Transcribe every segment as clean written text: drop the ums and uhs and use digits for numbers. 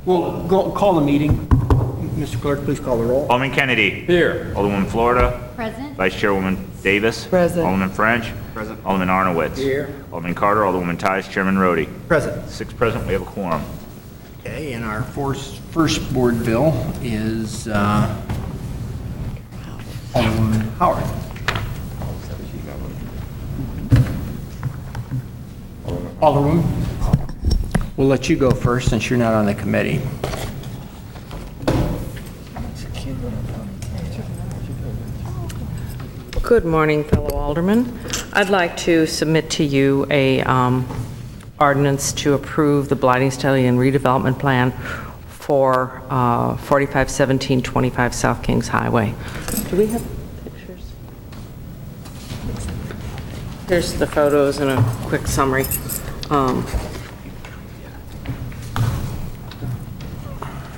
We'll call the meeting. Mr. Clerk, please call the roll. Alderman Kennedy. Here. Alderwoman Florida. Present. Vice Chairwoman Davis. Present. Alderman French. Present. Alderman Arnowitz. Here. Alderman Carter. Alderwoman Tice. Chairman Rhoddy. Present. 6 present. We have a quorum. Okay, and our first board bill is Alderwoman Howard. Alderwoman, we'll let you go first since you're not on the committee. Good morning, fellow aldermen. I'd like to submit to you a ordinance to approve the blighting study and redevelopment plan for 451725 South Kings Highway. Do we have pictures? Here's the photos and a quick summary.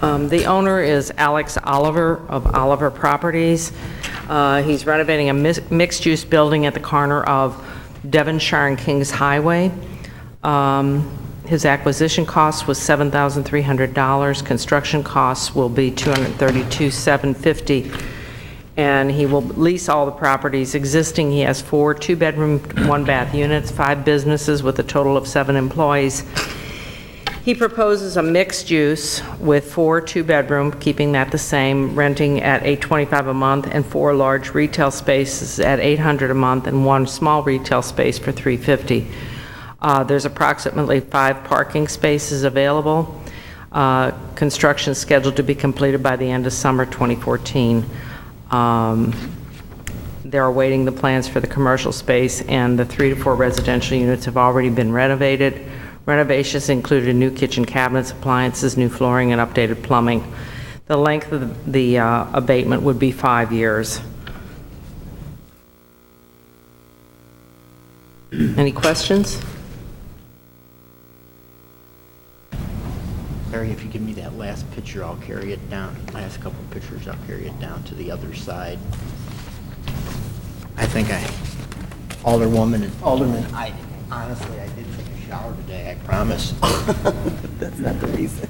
The owner is Alex Oliver of Oliver Properties. He's renovating a mixed-use building at the corner of Devonshire and Kings Highway. His acquisition cost was $7,300. Construction costs will be $232,750. And he will lease all the properties existing. He has 4 2-bedroom, 1-bath units, 5 businesses with a total of 7 employees. He proposes a mixed use with 4 2-bedroom, keeping that the same, renting at $825 a month, and 4 large retail spaces at $800 a month, and 1 small retail space for $350. There's approximately 5 parking spaces available. Construction scheduled to be completed by the end of summer 2014. They're awaiting the plans for the commercial space, and the 3 to 4 residential units have already been renovated. Renovations included new kitchen cabinets, appliances, new flooring, and updated plumbing. The length of the abatement would be 5 years. Any questions? Larry, if you give me that last picture, I'll carry it down. Last couple of pictures, I'll carry it down to the other side. I think Alderwoman and Alderman, honestly, I did take a shower today, I promise. That's not the reason.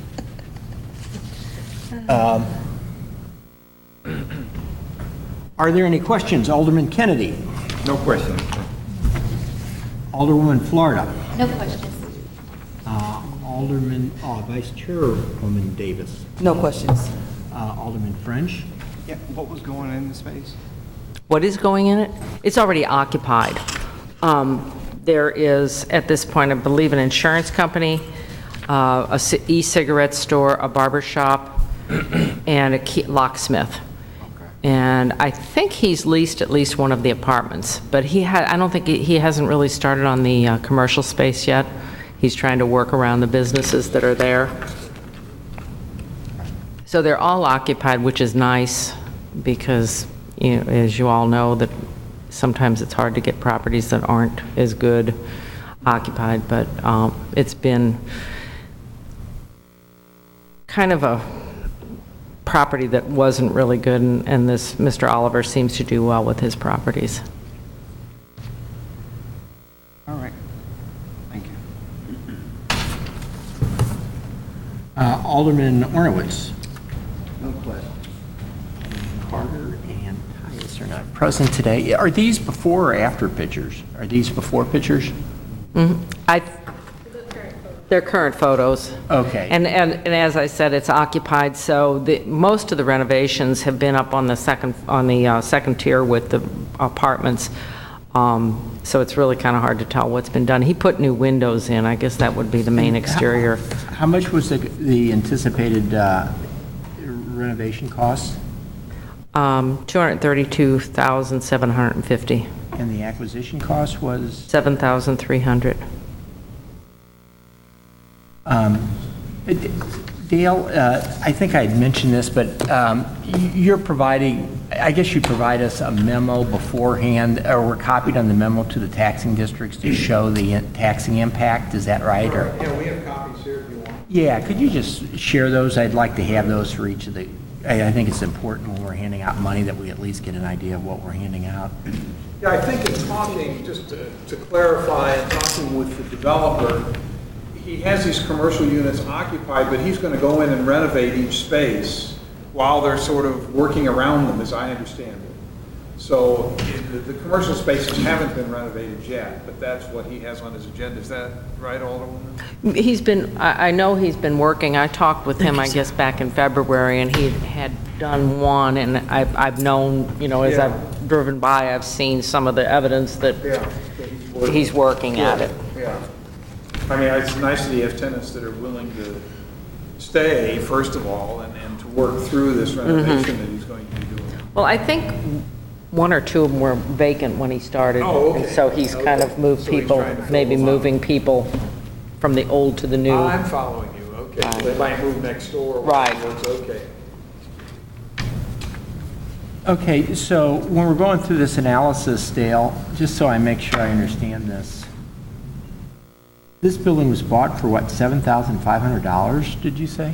Are there any questions? Alderman Kennedy? No questions. Alderwoman Florida? No questions. Vice Chairwoman Davis? No questions. Alderman French? Yeah, what was going in the space? What is going in it? It's already occupied. There is, at this point, I believe, an insurance company, a e-cigarette store, a barber shop, and a locksmith. Okay. And I think he's leased at least one of the apartments, but I don't think he hasn't really started on the commercial space yet. He's trying to work around the businesses that are there. So they're all occupied, which is nice because, you know, as you all know, that sometimes it's hard to get properties that aren't as good occupied, but it's been kind of a property that wasn't really good, and this Mr. Oliver seems to do well with his properties. All right. Thank you. Alderman Arnowitz? No questions. Carter and Tice are not present today. Are these before or after pictures? Are these before pictures? They're current photos. Okay. And as I said, it's occupied, so most of the renovations have been up on the second tier with the apartments. So it's really kind of hard to tell what's been done. He put new windows in. I guess that would be the main exterior. How much was the anticipated renovation cost? $232,750. And the acquisition cost was? $7,300. Dale, I think I had mentioned this, but you're providing, I guess you provide us a memo beforehand, or we're copied on the memo to the taxing districts to show the taxing impact, is that right? Or? Yeah, we have copies here if you want. Yeah, could you just share those? I'd like to have those for each of the, I think it's important when we're handing out money that we at least get an idea of what we're handing out. Yeah, I think in talking, just to clarify, in talking with the developer, he has these commercial units occupied, but he's going to go in and renovate each space while they're sort of working around them, as I understand it. So the commercial spaces haven't been renovated yet, but that's what he has on his agenda. Is that right, Alderwoman? He's been, I know he's been working, I talked with him, I guess, back in February, and he had done one, and I've known, you know, as Yeah. I've driven by, I've seen some of the evidence that he's working at it. Yeah. I mean, it's nice that he has tenants that are willing to stay, first of all, and to work through this renovation that he's going to be doing. Well, I think one or two of them were vacant when he started. Oh, okay. And so he's kind of moved So he's people, trying to fill maybe those up. moving people from the old to the new. I'm following you, okay. So they might move next door. Right. Okay. Okay, so when we're going through this analysis, Dale, just so I make sure I understand this, this building was bought for what, $7,500, did you say?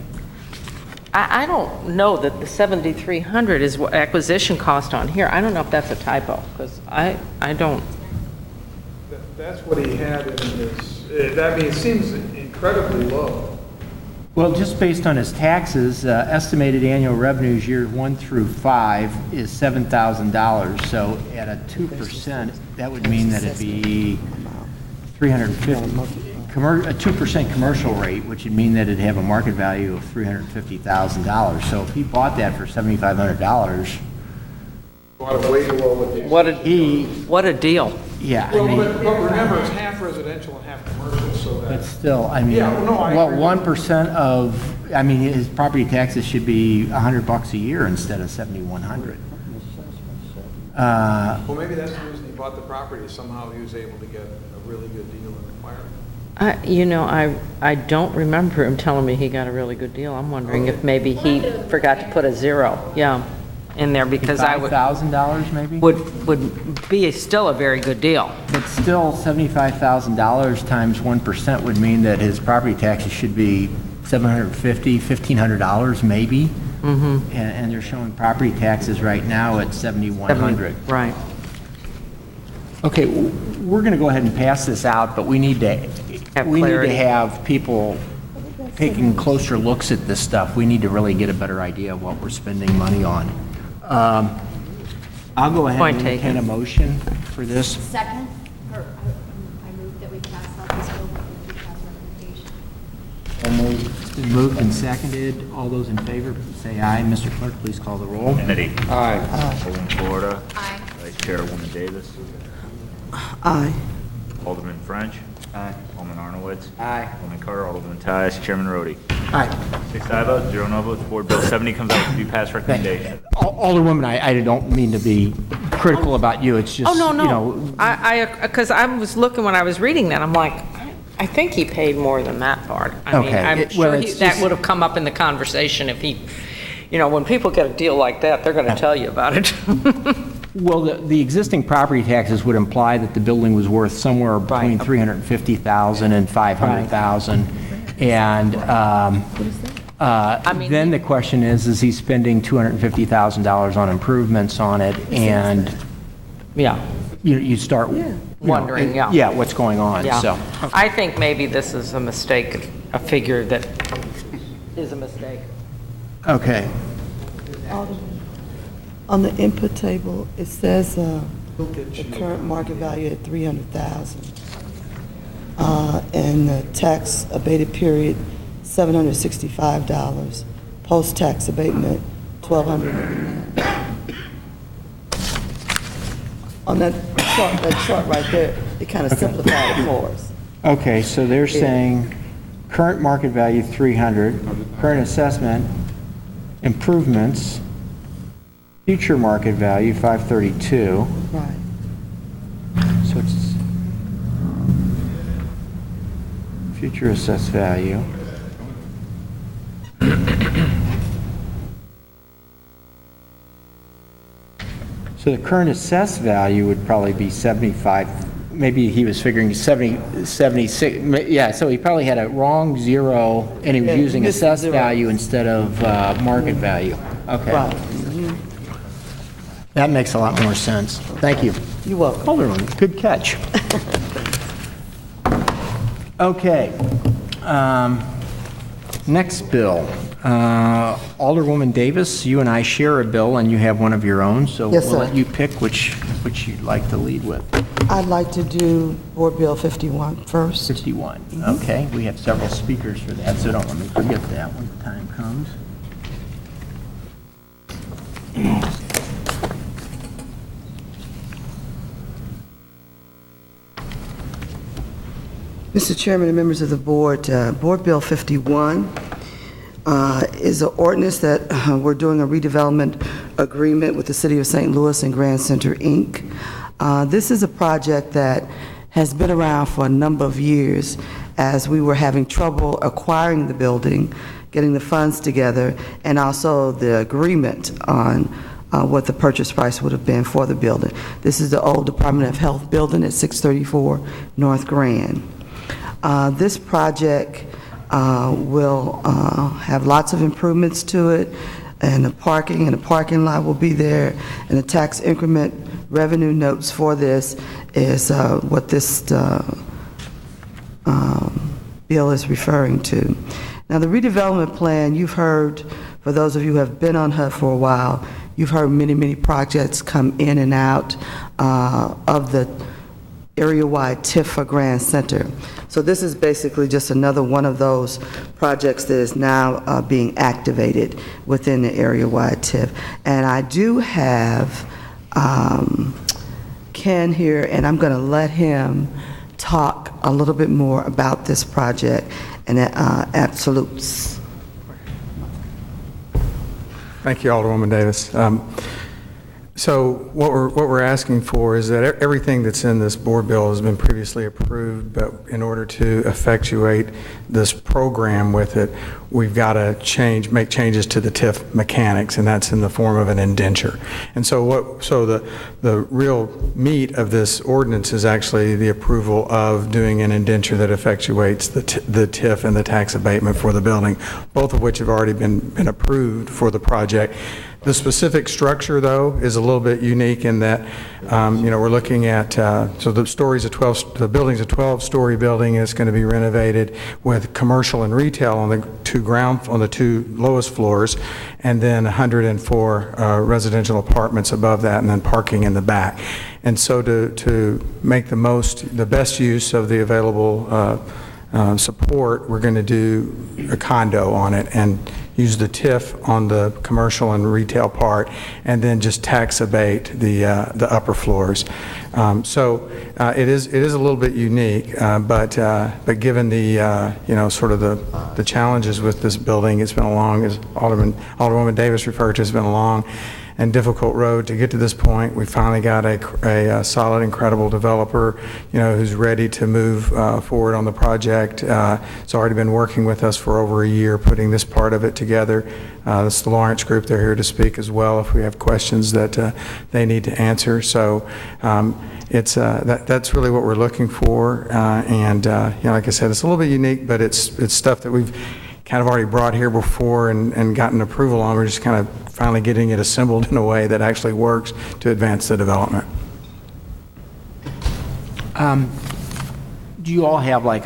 I don't know that the 7,300 is what acquisition cost on here. I don't know if that's a typo, because I don't, That's what he had in his, I mean, it seems incredibly low. Well, just based on his taxes, estimated annual revenues years 1 through 5 is $7,000. So at a 2%, that would mean that it'd be 350, a 2% commercial rate, which would mean that it'd have a market value of $350,000. So if he bought that for $7,500, Way below what they. what a deal. yeah, I Well, mean, but remember, it's half residential and half commercial, so but that, still, I mean, Yeah, no, I what, agree. 1% of, I mean, his property taxes should be $100 a year instead of $7,100. well, maybe that's the reason he bought the property, somehow he was able to get a really good deal in acquiring. You know, I don't remember him telling me he got a really good deal. I'm wondering if maybe he forgot to put a zero, yeah, in there, because I $5,000 maybe? would be still a very good deal. But still, $75,000 times 1% would mean that his property taxes should be $750, $1,500 maybe. And they're showing property taxes right now at $7,100. Right. Okay, we're going to go ahead and pass this out, but we need to clarity. have people taking closer looks at this stuff. We need to really get a better idea of what we're spending money on. I'll go ahead Point and taken. entertain a motion for this. Second, or I move that we pass out this bill with the detailed recommendation. It's been moved and seconded. All those in favor, say aye. Mr. Clerk, please call the roll. Kennedy. Aye. Alderman Florida. Aye. Vice Chairwoman Davis. Aye. Alderman French. Aye. Alderman Arnowitz. Aye. Alderman Carter. Alderman Tyus. Chairman Rhoddy. Aye. 6 aye votes, 0 no votes. Board Bill 70 comes out to be passed recommendation. Alderwoman, I don't mean to be critical about you. It's just, Oh, no, you know, no. Because I was looking when I was reading that, I'm like, I think he paid more than that part. I mean, Okay. I'm Well, sure it's that just- would have come up in the conversation if he, you know, when people get a deal like that, they're going to tell you about it. well, the existing property taxes would imply that the building was worth somewhere between $350,000 and $500,000. And mean, then the question is he spending $250,000 on improvements on it? And Yeah, you start you know, Wondering, yeah. Yeah, what's going on, yeah. so. I think maybe this is a mistake, a figure that is a mistake. Okay. On the input table, it says the current market value at $300,000. And the tax abated period, $765. Post-tax abatement, $1,299. On that chart right there, it kind of simplified it for us. Okay, so they're saying current market value 300, current assessment, improvements, future market value 532. Right. So it's future assessed value. So the current assessed value would probably be 75, maybe he was figuring 70, 76, yeah, so he probably had a wrong zero, and he was Yeah, using missed assessed zero. value instead of market value. Okay. Right. That makes a lot more sense. Thank you. You're welcome. Alderman, good catch. Okay. Next bill, Alderwoman Davis, you and I share a bill, and you have one of your own, so Yes, we'll sir. let you pick which you'd like to lead with. I'd like to do Board Bill 51 first. 51, okay. We have several speakers for that, so don't let me forget that when the time comes. Mr. Chairman and members of the board, Board Bill 51 is an ordinance that we're doing a redevelopment agreement with the City of St. Louis and Grand Center, Inc. This is a project that has been around for a number of years as we were having trouble acquiring the building, getting the funds together, and also the agreement on what the purchase price would have been for the building. This is the old Department of Health building at 634 North Grand. This project will have lots of improvements to it, and the parking lot will be there, and the tax increment revenue notes for this is what this bill is referring to. Now, the redevelopment plan, you've heard, for those of you who have been on HUD for a while, you've heard many projects come in and out of the area-wide TIF for Grand Center. So this is basically just another one of those projects that is now being activated within the area-wide TIF. And I do have Ken here, and I'm going to let him talk a little bit more about this project and absolutes. Thank you, Alderwoman Davis. So what we're asking for is that everything that's in this board bill has been previously approved, but in order to effectuate this program with it, we've got to make changes to the TIF mechanics, and that's in the form of an indenture. And so the real meat of this ordinance is actually the approval of doing an indenture that effectuates the TIF and the tax abatement for the building, both of which have already been approved for the project. The specific structure, though, is a little bit unique in that, we're looking at, so the building's a 12-story building. It's going to be renovated with commercial and retail on the two lowest floors, and then 104 residential apartments above that, and then parking in the back. And so to make the best use of the available support, we're going to do a condo on it and use the TIF on the commercial and retail part, and then just tax abate the upper floors. So it is a little bit unique, but given the sort of the challenges with this building, it's been a long, as Alderwoman Davis referred to, it's been a long and difficult road to get to this point. We finally got a solid, incredible developer, who's ready to move forward on the project. It's already been working with us for over a year, putting this part of it together. That's the Lawrence Group. They're here to speak as well if we have questions that they need to answer. So it's that's really what we're looking for. And like I said, it's a little bit unique, but it's stuff that we've kind of already brought here before and gotten approval on. We're just kind of finally getting it assembled in a way that actually works to advance the development. Do you all have like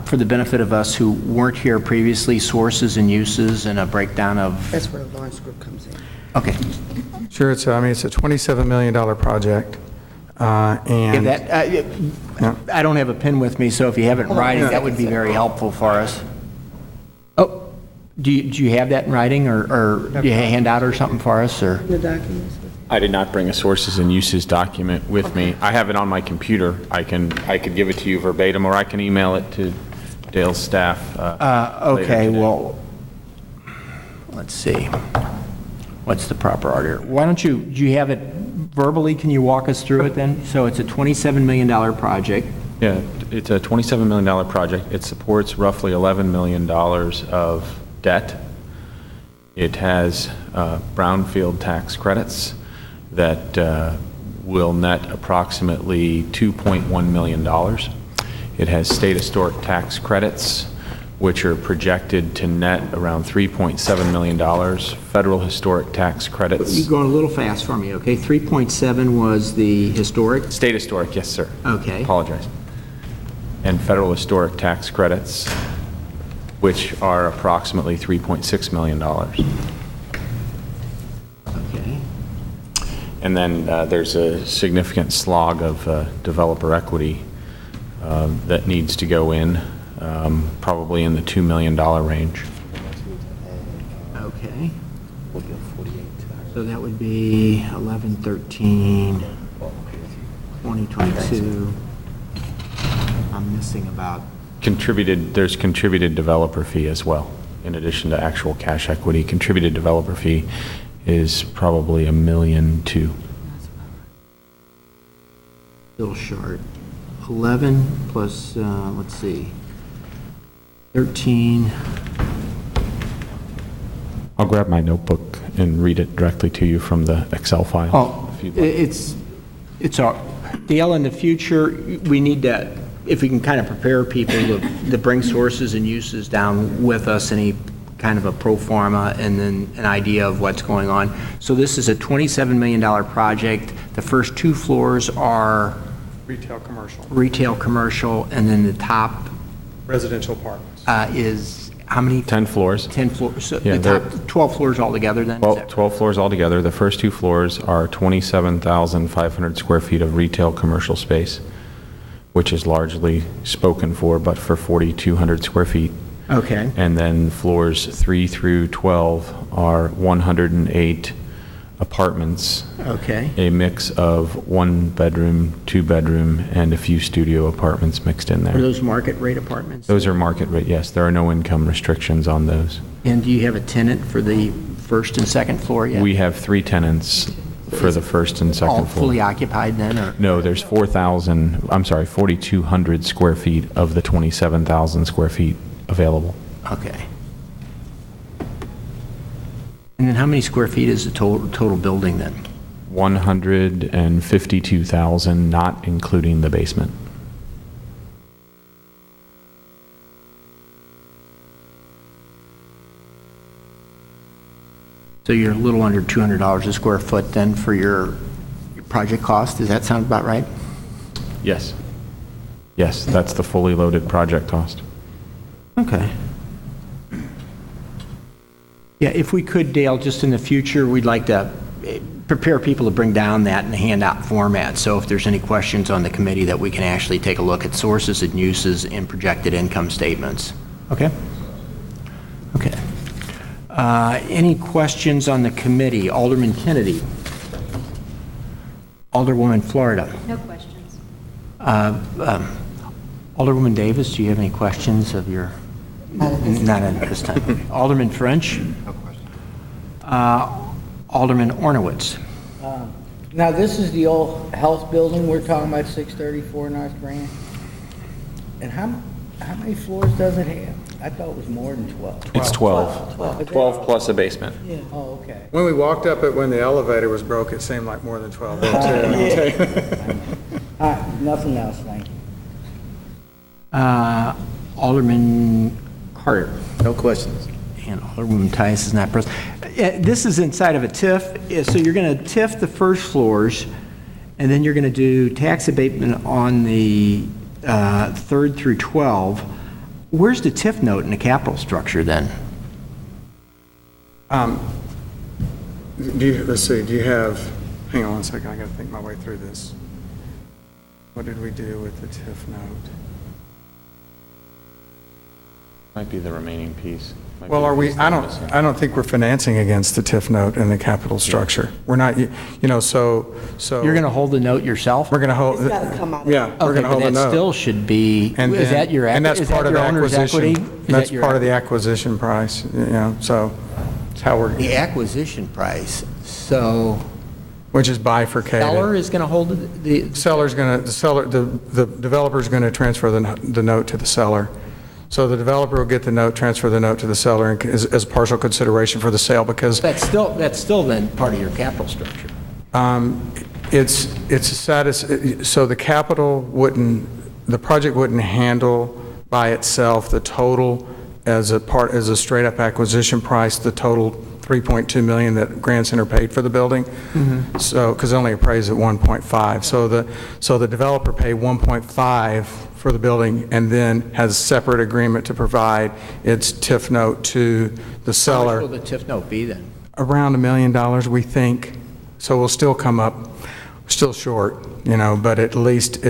for the benefit of us who weren't here previously, sources and uses and a breakdown of? That's where the Lawrence Group comes in. Okay. Sure, it's a $27 million project. And I don't have a pen with me, so if you have it in writing, that would be very helpful for us. Oh, do you have that in writing, or do you hand out or something for us, or? The documents. I did not bring a sources and uses document with me. I have it on my computer. I could give it to you verbatim, or I can email it to Dale's staff. Okay, well, let's see. What's the proper order? Why don't do you have it verbally? Can you walk us through it then? So it's a $27 million project. Yeah, it's a $27 million project. It supports roughly $11 million of debt. It has brownfield tax credits that will net approximately $2.1 million. It has state historic tax credits, which are projected to net around $3.7 million. Federal historic tax credits. You're going a little fast for me, okay? 3.7 was the historic? State historic, yes, sir. Okay. Apologize. And federal historic tax credits. which are approximately $3.6 million. Okay. And then there's a significant slog of developer equity that needs to go in, probably in the $2 million range. Okay. So that would be 11, 13, 2022. I'm missing about, There's contributed developer fee as well, in addition to actual cash equity. Contributed developer fee is probably $1.2 million. still short. 11 plus, let's see, 13. I'll grab my notebook and read it directly to you from the Excel file. Oh, if you'd like. it's our, Dale, in the future, we need to, if we can kind of prepare people to bring sources and uses down with us, any kind of a pro forma and then an idea of what's going on. So this is a $27 million project. The first 2 floors are Retail, commercial, retail, commercial, and then the top residential apartments. is how many? 10 floors. 10 floors. So Yeah, the top 12 floors altogether then? Is Well, that- 12 floors altogether. The first 2 floors are 27,500 square feet of retail commercial space, which is largely spoken for, but for 4,200 square feet. Okay. And then floors 3 through 12 are 108 apartments, Okay. a mix of 1-bedroom, 2-bedroom, and a few studio apartments mixed in Are there. those market rate apartments? Those are market rate, yes. There are no income restrictions on those. And do you have a tenant for the first and second floor yet? We have 3 tenants for the first and All second floor. fully occupied then, or? No, there's 4,200 square feet of the 27,000 square feet available. Okay. And then how many square feet is the total building then? 152,000, not including the basement. So you're a little under $200 a square foot then for your project cost? Does that sound about right? Yes. Yes, that's the fully loaded project cost. Okay. Yeah, if we could, Dale, just in the future, we'd like to prepare people to bring down that in a handout format. So if there's any questions on the committee, that we can actually take a look at sources and uses and projected income statements. Okay? Okay. Any questions on the committee? Alderman Kennedy. Alderwoman Florida. No questions. Alderwoman Davis, do you have any questions of your? Not at this time. Alderman French? No question. Alderman Ornowitz? Now, this is the old health building we're talking about, 634 North Grand. And how many floors does it have? I thought it was more than 12. It's 12. 12 plus a basement. Oh, okay. When we walked up it, when the elevator was broke, it seemed like more than 12. All right, nothing else, thank you. Alderman Carter? No questions. And Alderwoman Tice is not present. This is inside of a TIF, so you're going to TIF the first floors, and then you're going to do tax abatement on the 3rd through 12. Where's the TIF note in the capital structure then? Let's see, do you have, hang on one second, I got to think my way through this. What did we do with the TIF note? Might be the remaining piece. Might Well, be are the we, piece I that's missing. don't think we're financing against the TIF note in the capital structure. We're not, so. You're going to hold the note yourself? We're going to hold. It's gotta come out of- Yeah, we're going to hold the Okay, but that still note. should be, And is that your, and that's is part that of your the owner's equity? acquisition. Is That's that your part of the acquisition price, so it's how we're, The acquisition price, so which is bifurcated. seller is going to hold the, The developer's going to transfer the note to the seller. So the developer will get the note, transfer the note to the seller as partial consideration for the sale, because that's still then part of your capital structure. it's a status, so the project wouldn't handle by itself the total as a straight-up acquisition price, the total $3.2 million that Grand Center paid for the building. So, because it only appraised at 1.5. So the developer paid 1.5 for the building, and then has a separate agreement to provide its TIF note to the How much seller. will the TIF note be then? Around $1 million, we think. So we'll still come up, still short, but at least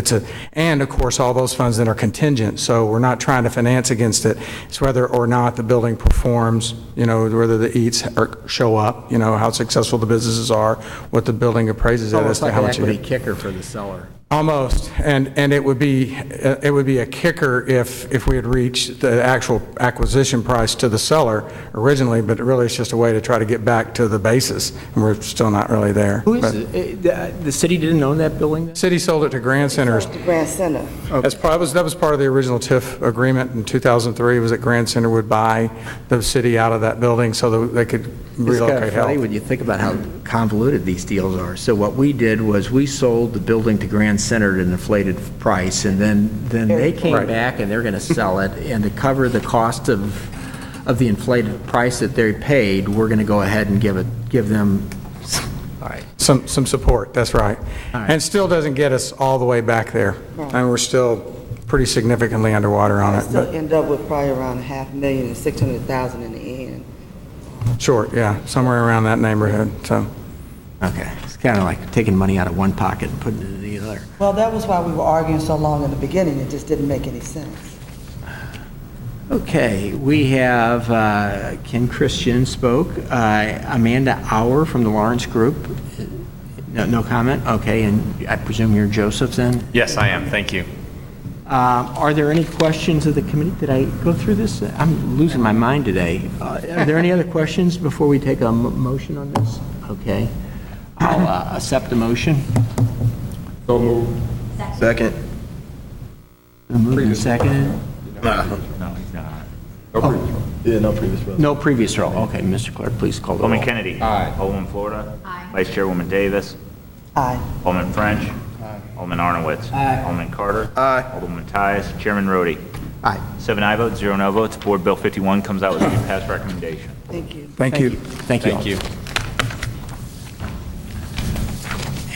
and of course, all those funds then are contingent, so we're not trying to finance against it. It's whether or not the building performs, whether the eats show up, how successful the businesses are, what the building appraises at as Almost to like how an much equity it. kicker for the seller. Almost, and it would be a kicker if we had reached the actual acquisition price to the seller originally, but really it's just a way to try to get back to the basis, and we're still not really there. Who But is it? The city didn't own that building then? City sold it to Grand Centers. The Grand Center. That was part of the original TIF agreement in 2003, was that Grand Center would buy the city out of that building so that they could It's kind relocate of funny health. when you think about how convoluted these deals are. So what we did was we sold the building to Grand Center at an inflated price, and then they came Right. back and they're going to sell it, and to cover the cost of the inflated price that they paid, we're going to go ahead and give them, all right. Some support, that's right. All right. And it still doesn't get us all the way back there. And we're still pretty significantly underwater on I it, still but end up with probably around $500,000 and $600,000 in the end. short, yeah, somewhere around that neighborhood, so. Okay, it's kind of like taking money out of one pocket and putting it in the other. Well, that was why we were arguing so long in the beginning. It just didn't make any sense. Okay, we have Ken Christian spoke, Amanda Auer from the Lawrence Group. No comment? Okay, and I presume you're Joseph then? Yes, I am. Thank you. Are there any questions of the committee? Did I go through this? I'm losing my mind today. Are there any other questions before we take a motion on this? Okay. I'll accept the motion. So moved. Second. Moved and seconded. No, he's not. Yeah, no previous roll. No previous roll. Okay, Mr. Clerk, please call the roll. Alderman Kennedy. Aye. Alderman Florida. Aye. Vice Chairwoman Davis. Aye. Alderman French. Alderman Arnowitz. Aye. Alderman Carter. Aye. Alderman Tyus. Chairman Rhodey. Aye. 7 aye votes, 0 no votes. Board Bill 51 comes out with a passed recommendation. Thank you. Thank you. Thank you. Thank you.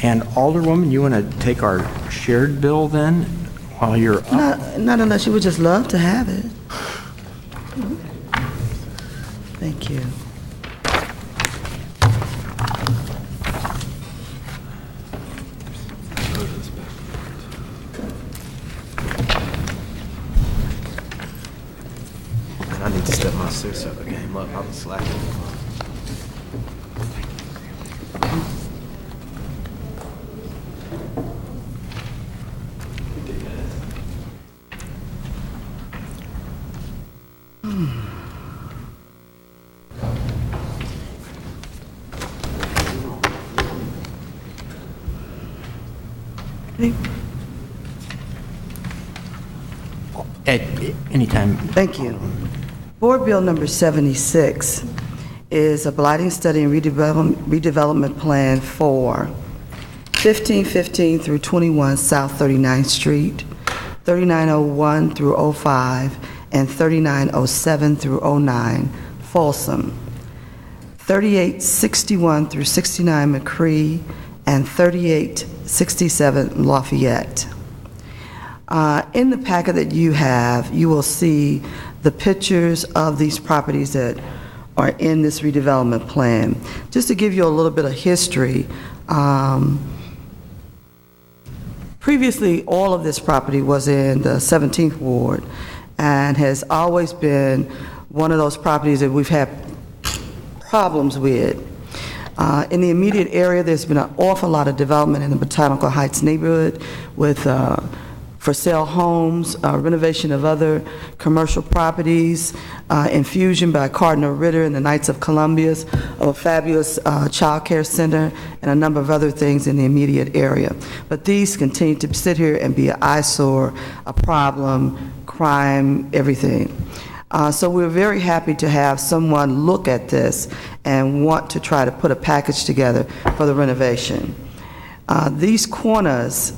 And Alderwoman, you want to take our shared bill then, while you're up? Not unless you would just love to have it. Thank you. I need to step my suits up again. Look, I'm slacking. At any time. Thank you. Board Bill number 76 is a blighting study and redevelopment plan for 1515 through 21 South 39th Street, 3901 through 05, and 3907 through 09 Folsom, 3861 through 69 McRee, and 3867 Lafayette. In the packet that you have, you will see the pictures of these properties that are in this redevelopment plan. Just to give you a little bit of history, previously all of this property was in the 17th Ward and has always been one of those properties that we've had problems with. In the immediate area, there's been an awful lot of development in the Botanical Heights neighborhood with for sale homes, renovation of other commercial properties, infusion by Cardinal Ritter and the Knights of Columbia, of a fabulous child care center, and a number of other things in the immediate area. But these continue to sit here and be an eyesore, a problem, crime, everything. So we're very happy to have someone look at this and want to try to put a package together for the renovation. These corners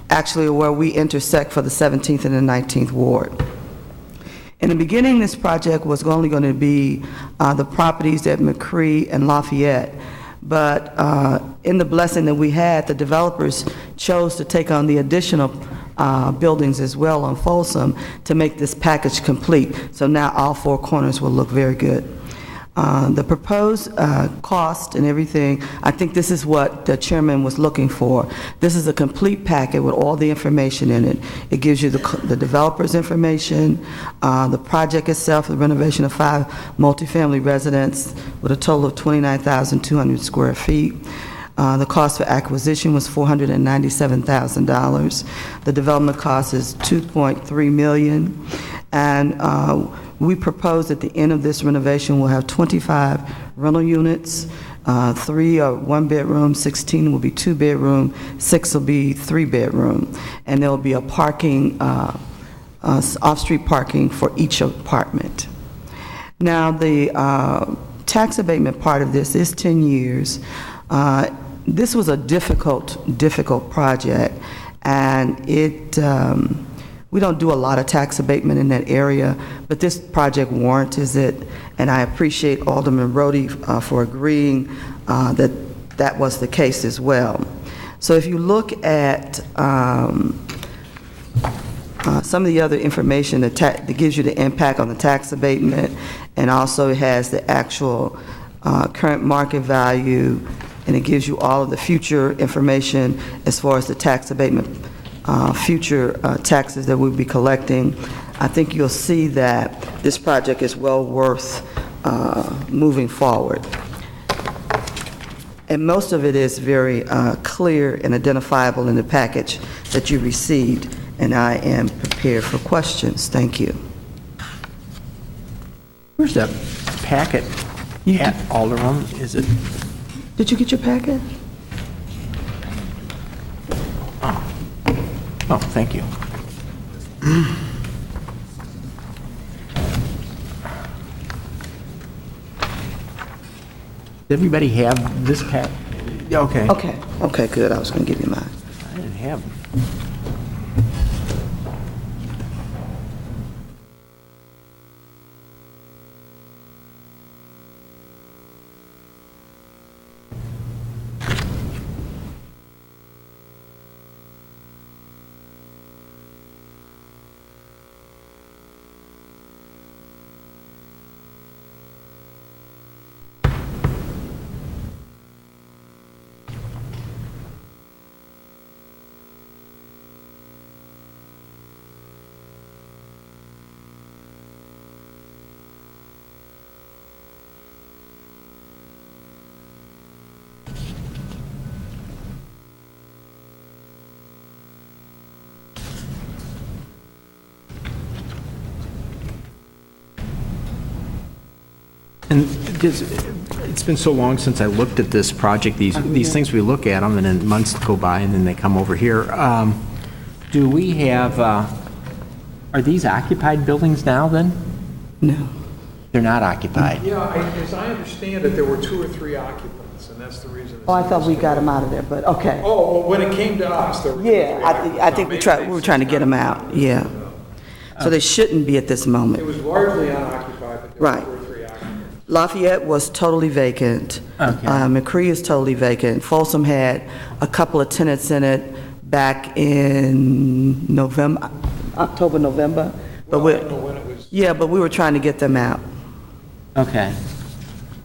actually are where we intersect for the 17th and the 19th Ward. In the beginning, this project was only going to be the properties at McRee and Lafayette, but in the blessing that we had, the developers chose to take on the additional buildings as well on Folsom to make this package complete. So now all four corners will look very good. The proposed cost and everything, I think this is what the chairman was looking for. This is a complete packet with all the information in it. It gives you the developer's information, the project itself, the renovation of 5 multifamily residents with a total of 29,200 square feet. The cost for acquisition was $497,000. The development cost is $2.3 million. And we propose at the end of this renovation, we'll have 25 rental units, 3 are 1-bedroom, 16 will be 2-bedroom, 6 will be 3-bedroom. And there'll be a parking, off-street parking for each apartment. Now, the tax abatement part of this is 10 years. This was a difficult project, and we don't do a lot of tax abatement in that area, but this project warrants it, and I appreciate Alderman RODDY for agreeing that was the case as well. So if you look at some of the other information that gives you the impact on the tax abatement, and also it has the actual current market value, and it gives you all of the future information as far as the tax abatement, future taxes that we'll be collecting. I think you'll see that this project is well worth moving forward. And most of it is very clear and identifiable in the package that you received, and I am prepared for questions. Thank you. Where's that packet at, Alderwoman? Is it? Did you get your packet? Oh, thank you. Does everybody have this pack? Okay. Okay, good. I was going to give you mine. I didn't have them. And it's been so long since I looked at this project, these things, we look at them, and then months go by, and then they come over here. Do we have, are these occupied buildings now, then? No. They're not occupied? Yeah, as I understand it, there were 2 or 3 occupants, and that's the reason. Oh, I thought we got them out of there, but okay. Oh, well, when it came to us, there were 2 or 3 occupants. I think we were trying to get them out, yeah. So they shouldn't be at this moment. It was largely unoccupied, but there Right. were 2 or 3 occupants. Lafayette was totally vacant. Okay. McRee is totally vacant. Folsom had a couple of tenants in it back in November, October, November. But Well, I don't know when it was. yeah, but we were trying to get them out. Okay.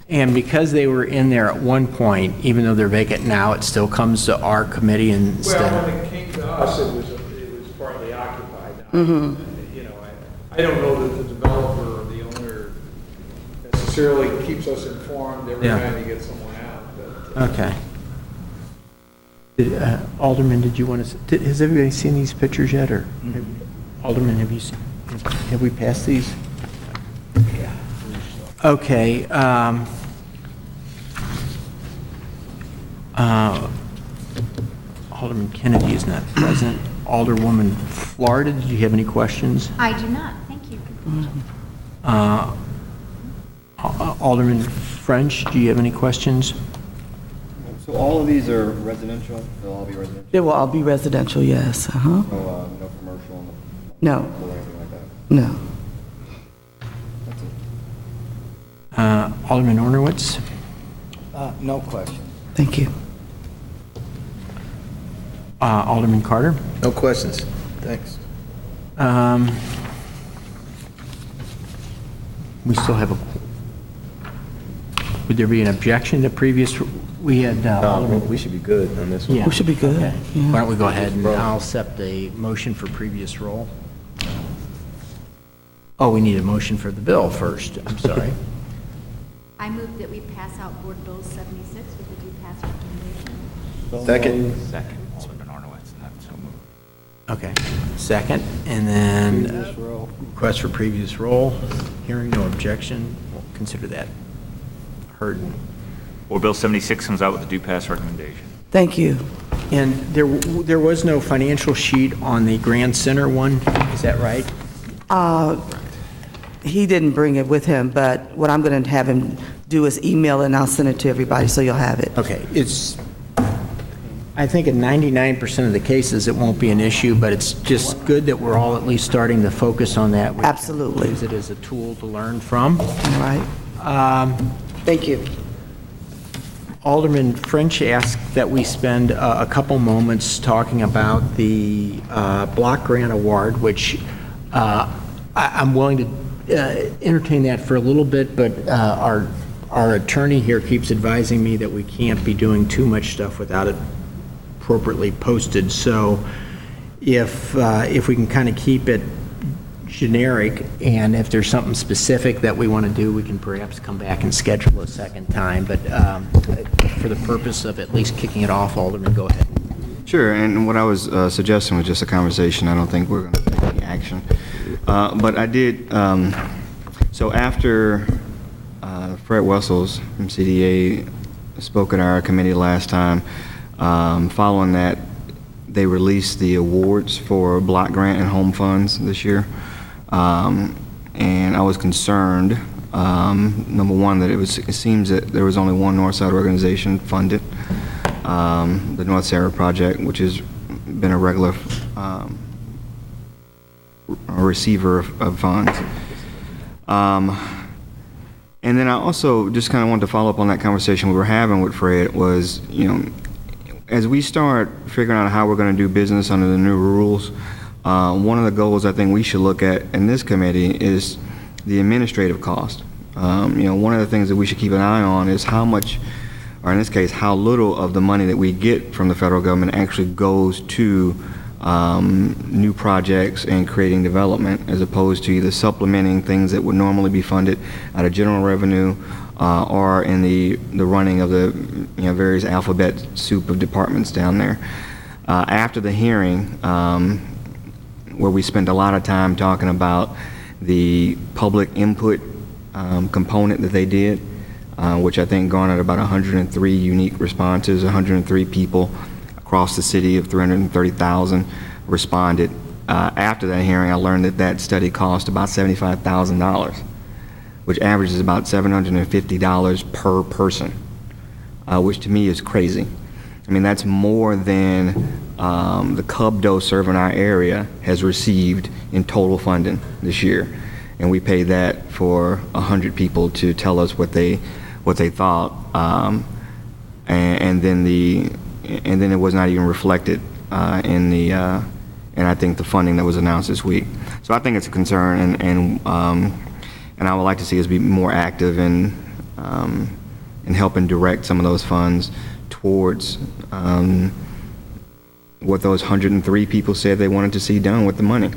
And because they were in there at one point, even though they're vacant now, it still comes to our committee instead? Well, when it came to us, it was partly occupied. You know, I don't know that the developer or the owner necessarily keeps us informed every Yeah. time you get someone out, but. Okay. Alderman, did you want to, has everybody seen these pictures yet, or? Alderman, have you seen, have we passed these? Yeah. Okay. Alderman Kennedy is not present. Alderwoman Florida, did you have any questions? I do not, thank you. Alderman French, do you have any questions? So all of these are residential? They'll all be residential? They will all be residential, yes, No, no commercial? No, Or anything like that? no. That's it. Alderman Ornowitz? No question. Thank you. Alderman Carter? No questions. Next. We still have a, would there be an objection to previous, we had, We should be good on this one. yeah. We should be good, Okay. yeah. Why don't we go ahead and I'll accept a motion for previous roll. Oh, we need a motion for the bill first, I'm sorry. I move that we pass out Board Bill 76 with the due pass recommendation. Second. Second, Selectman Arnowitz, and that's so moved. Okay, second, and then Previous roll. request for previous roll. Hearing no objection, we'll consider that heard. Board Bill 76 comes out with a due pass recommendation. Thank you. And there was no financial sheet on the Grand Center one, is that right? He didn't bring it with him, but what I'm going to have him do is email it, and I'll send it to everybody, so you'll have it. Okay, I think in 99% of the cases, it won't be an issue, but it's just good that we're all at least starting to focus on that. We can Absolutely. Use it as a tool to learn from. All right? Thank you. Alderman French asked that we spend a couple moments talking about the block grant award, which I'm willing to entertain that for a little bit, but our attorney here keeps advising me that we can't be doing too much stuff without it appropriately posted. So if we can kind of keep it generic, and if there's something specific that we want to do, we can perhaps come back and schedule a second time. But for the purpose of at least kicking it off, Alderman, go ahead. Sure, and what I was suggesting was just a conversation. I don't think we're going to take any action. But I did, so after Fred Wessels from CDA spoke at our committee last time, following that, they released the awards for block grant and home funds this year. And I was concerned, number one, that it seems that there was only one Northside organization funded, the North Sarah Project, which has been a regular receiver of funds. And then I also just kind of wanted to follow up on that conversation we were having with Fred was, as we start figuring out how we're going to do business under the new rules, one of the goals I think we should look at in this committee is the administrative cost. One of the things that we should keep an eye on is how much, or in this case, how little of the money that we get from the federal government actually goes to new projects and creating development, as opposed to either supplementing things that would normally be funded out of general revenue or in the running of the various alphabet soup of departments down there. After the hearing, where we spent a lot of time talking about the public input component that they did, which I think garnered about 103 unique responses, 103 people across the city of 330,000 responded. After that hearing, I learned that study cost about $75,000, which averages about $750 per person, which to me is crazy. I mean, that's more than the Cub Dose server in our area has received in total funding this year. And we paid that for 100 people to tell us what they thought. And then it was not even reflected in I think the funding that was announced this week. So I think it's a concern, and I would like to see us be more active in helping direct some of those funds towards what those 103 people said they wanted to see done with the money,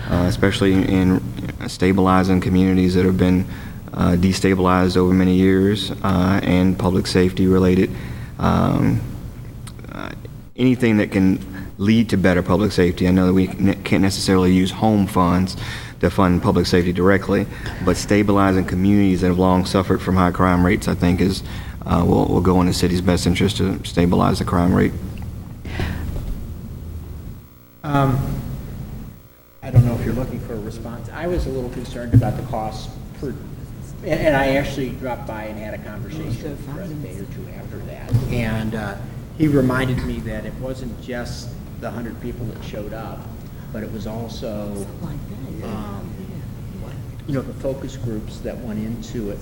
especially in stabilizing communities that have been destabilized over many years, and public safety related. Anything that can lead to better public safety. I know that we can't necessarily use home funds to fund public safety directly, but stabilizing communities that have long suffered from high crime rates, I think, will go in the city's best interest to stabilize the crime rate. I don't know if you're looking for a response. I was a little concerned about the costs per, and I actually dropped by and had a conversation with Fred a day or two after that. And he reminded me that it wasn't just the 100 people that showed up, but it was also, the focus groups that went into it,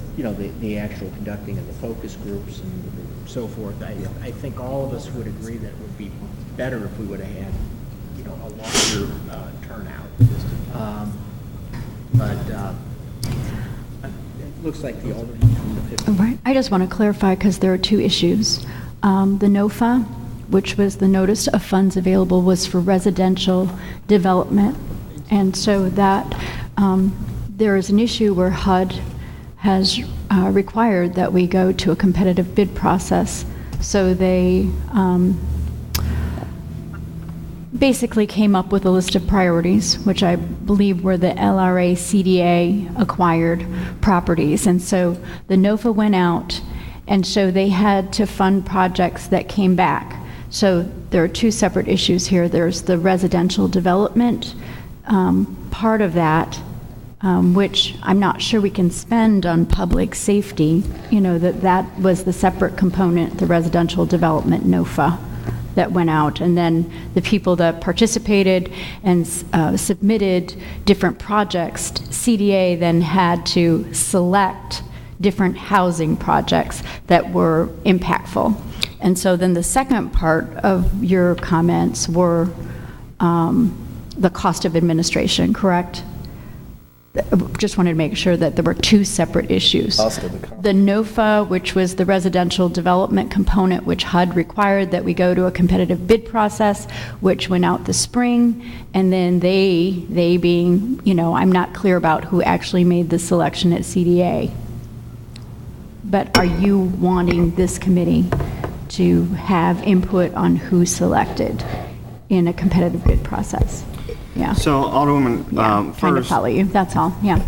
the actual conducting of the focus groups and so forth. I think all of us would agree that it would be better if we would have had, a longer turnout. But it looks like the Alderman from the 50. Right. I just want to clarify because there are two issues. The NOFA, which was the Notice of Funds Available, was for residential development. And so that there is an issue where HUD has required that we go to a competitive bid process. So they basically came up with a list of priorities, which I believe were the LRA CDA acquired properties. And so the NOFA went out, and so they had to fund projects that came back. So there are two separate issues here. There's the residential development part of that, which I'm not sure we can spend on public safety. You know, that was the separate component, the residential development NOFA that went out. And then the people that participated and submitted different projects, CDA then had to select different housing projects that were impactful. And so then the second part of your comments were the cost of administration, correct? Just wanted to make sure that there were two separate issues. The NOFA, which was the residential development component, which HUD required that we go to a competitive bid process, which went out this spring, and then they being, you know, I'm not clear about who actually made the selection at CDA. But are you wanting this committee to have input on who selected in a competitive bid process? Yeah. So, Alderwoman, Trying to first, follow you, that's all, yeah.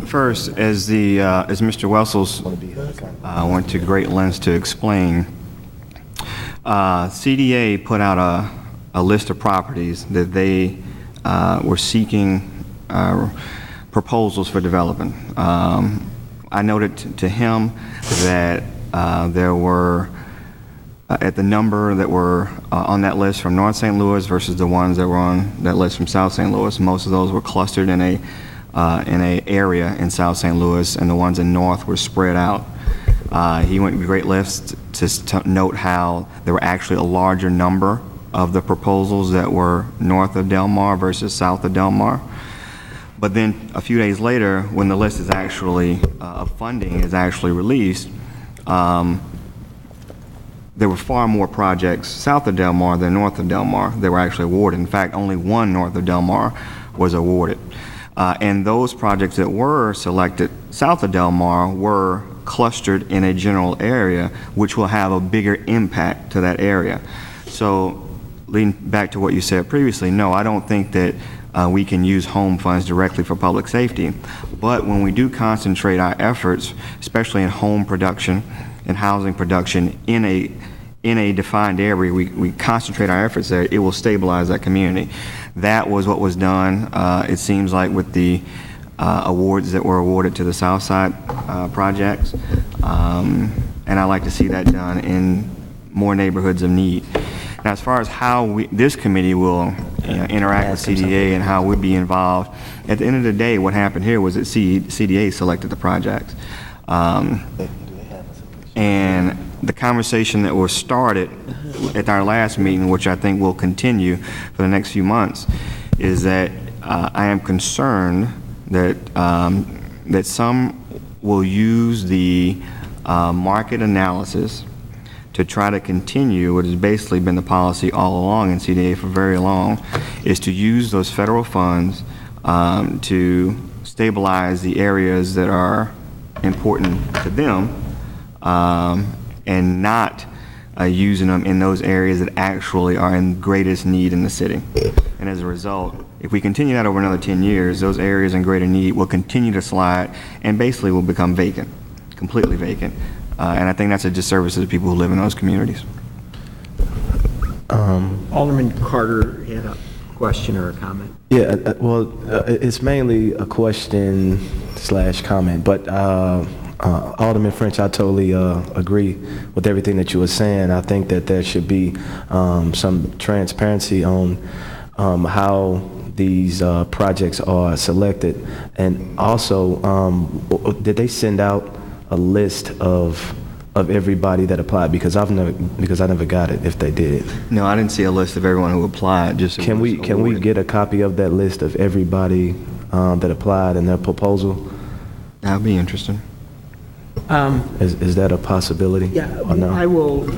first, as Mr. Wessels went to great lengths to explain, CDA put out a list of properties that they were seeking proposals for development. I noted to him that there were, at the number that were on that list from North St. Louis versus the ones that were on that list from South St. Louis, most of those were clustered in a area in South St. Louis, and the ones in North were spread out. He went to great lengths to note how there were actually a larger number of the proposals that were north of Del Mar versus south of Del Mar. But then a few days later, when the list is actually, of funding is actually released, there were far more projects south of Del Mar than north of Del Mar that were actually awarded. In fact, only one north of Del Mar was awarded. And those projects that were selected south of Del Mar were clustered in a general area, which will have a bigger impact to that area. So, leading back to what you said previously, no, I don't think that we can use home funds directly for public safety. But when we do concentrate our efforts, especially in home production and housing production in a defined area, we concentrate our efforts there, it will stabilize that community. That was what was done, it seems like, with the awards that were awarded to the Southside projects. And I'd like to see that done in more neighborhoods of need. Now, as far as how this committee will interact with CDA and how we'll be involved, at the end of the day, what happened here was that CDA selected the projects. And the conversation that was started at our last meeting, which I think will continue for the next few months, is that I am concerned that that some will use the market analysis to try to continue what has basically been the policy all along in CDA for very long, is to use those federal funds to stabilize the areas that are important to them, and not using them in those areas that actually are in greatest need in the city. And as a result, if we continue that over another 10 years, those areas in greater need will continue to slide and basically will become vacant, completely vacant. And I think that's a disservice to the people who live in those communities. Alderman Carter had a question or a comment. Yeah, it's mainly a question / comment, but Alderman French, I totally agree with everything that you were saying. I think that there should be some transparency on how these projects are selected, and also did they send out a list of of everybody that applied? Because I never got it if they did. No, I didn't see a list of everyone who applied, just who Can was we awarded. get a copy of that list of everybody that applied and their proposal? That would be interesting. Is that a possibility? Yeah, or no? I will,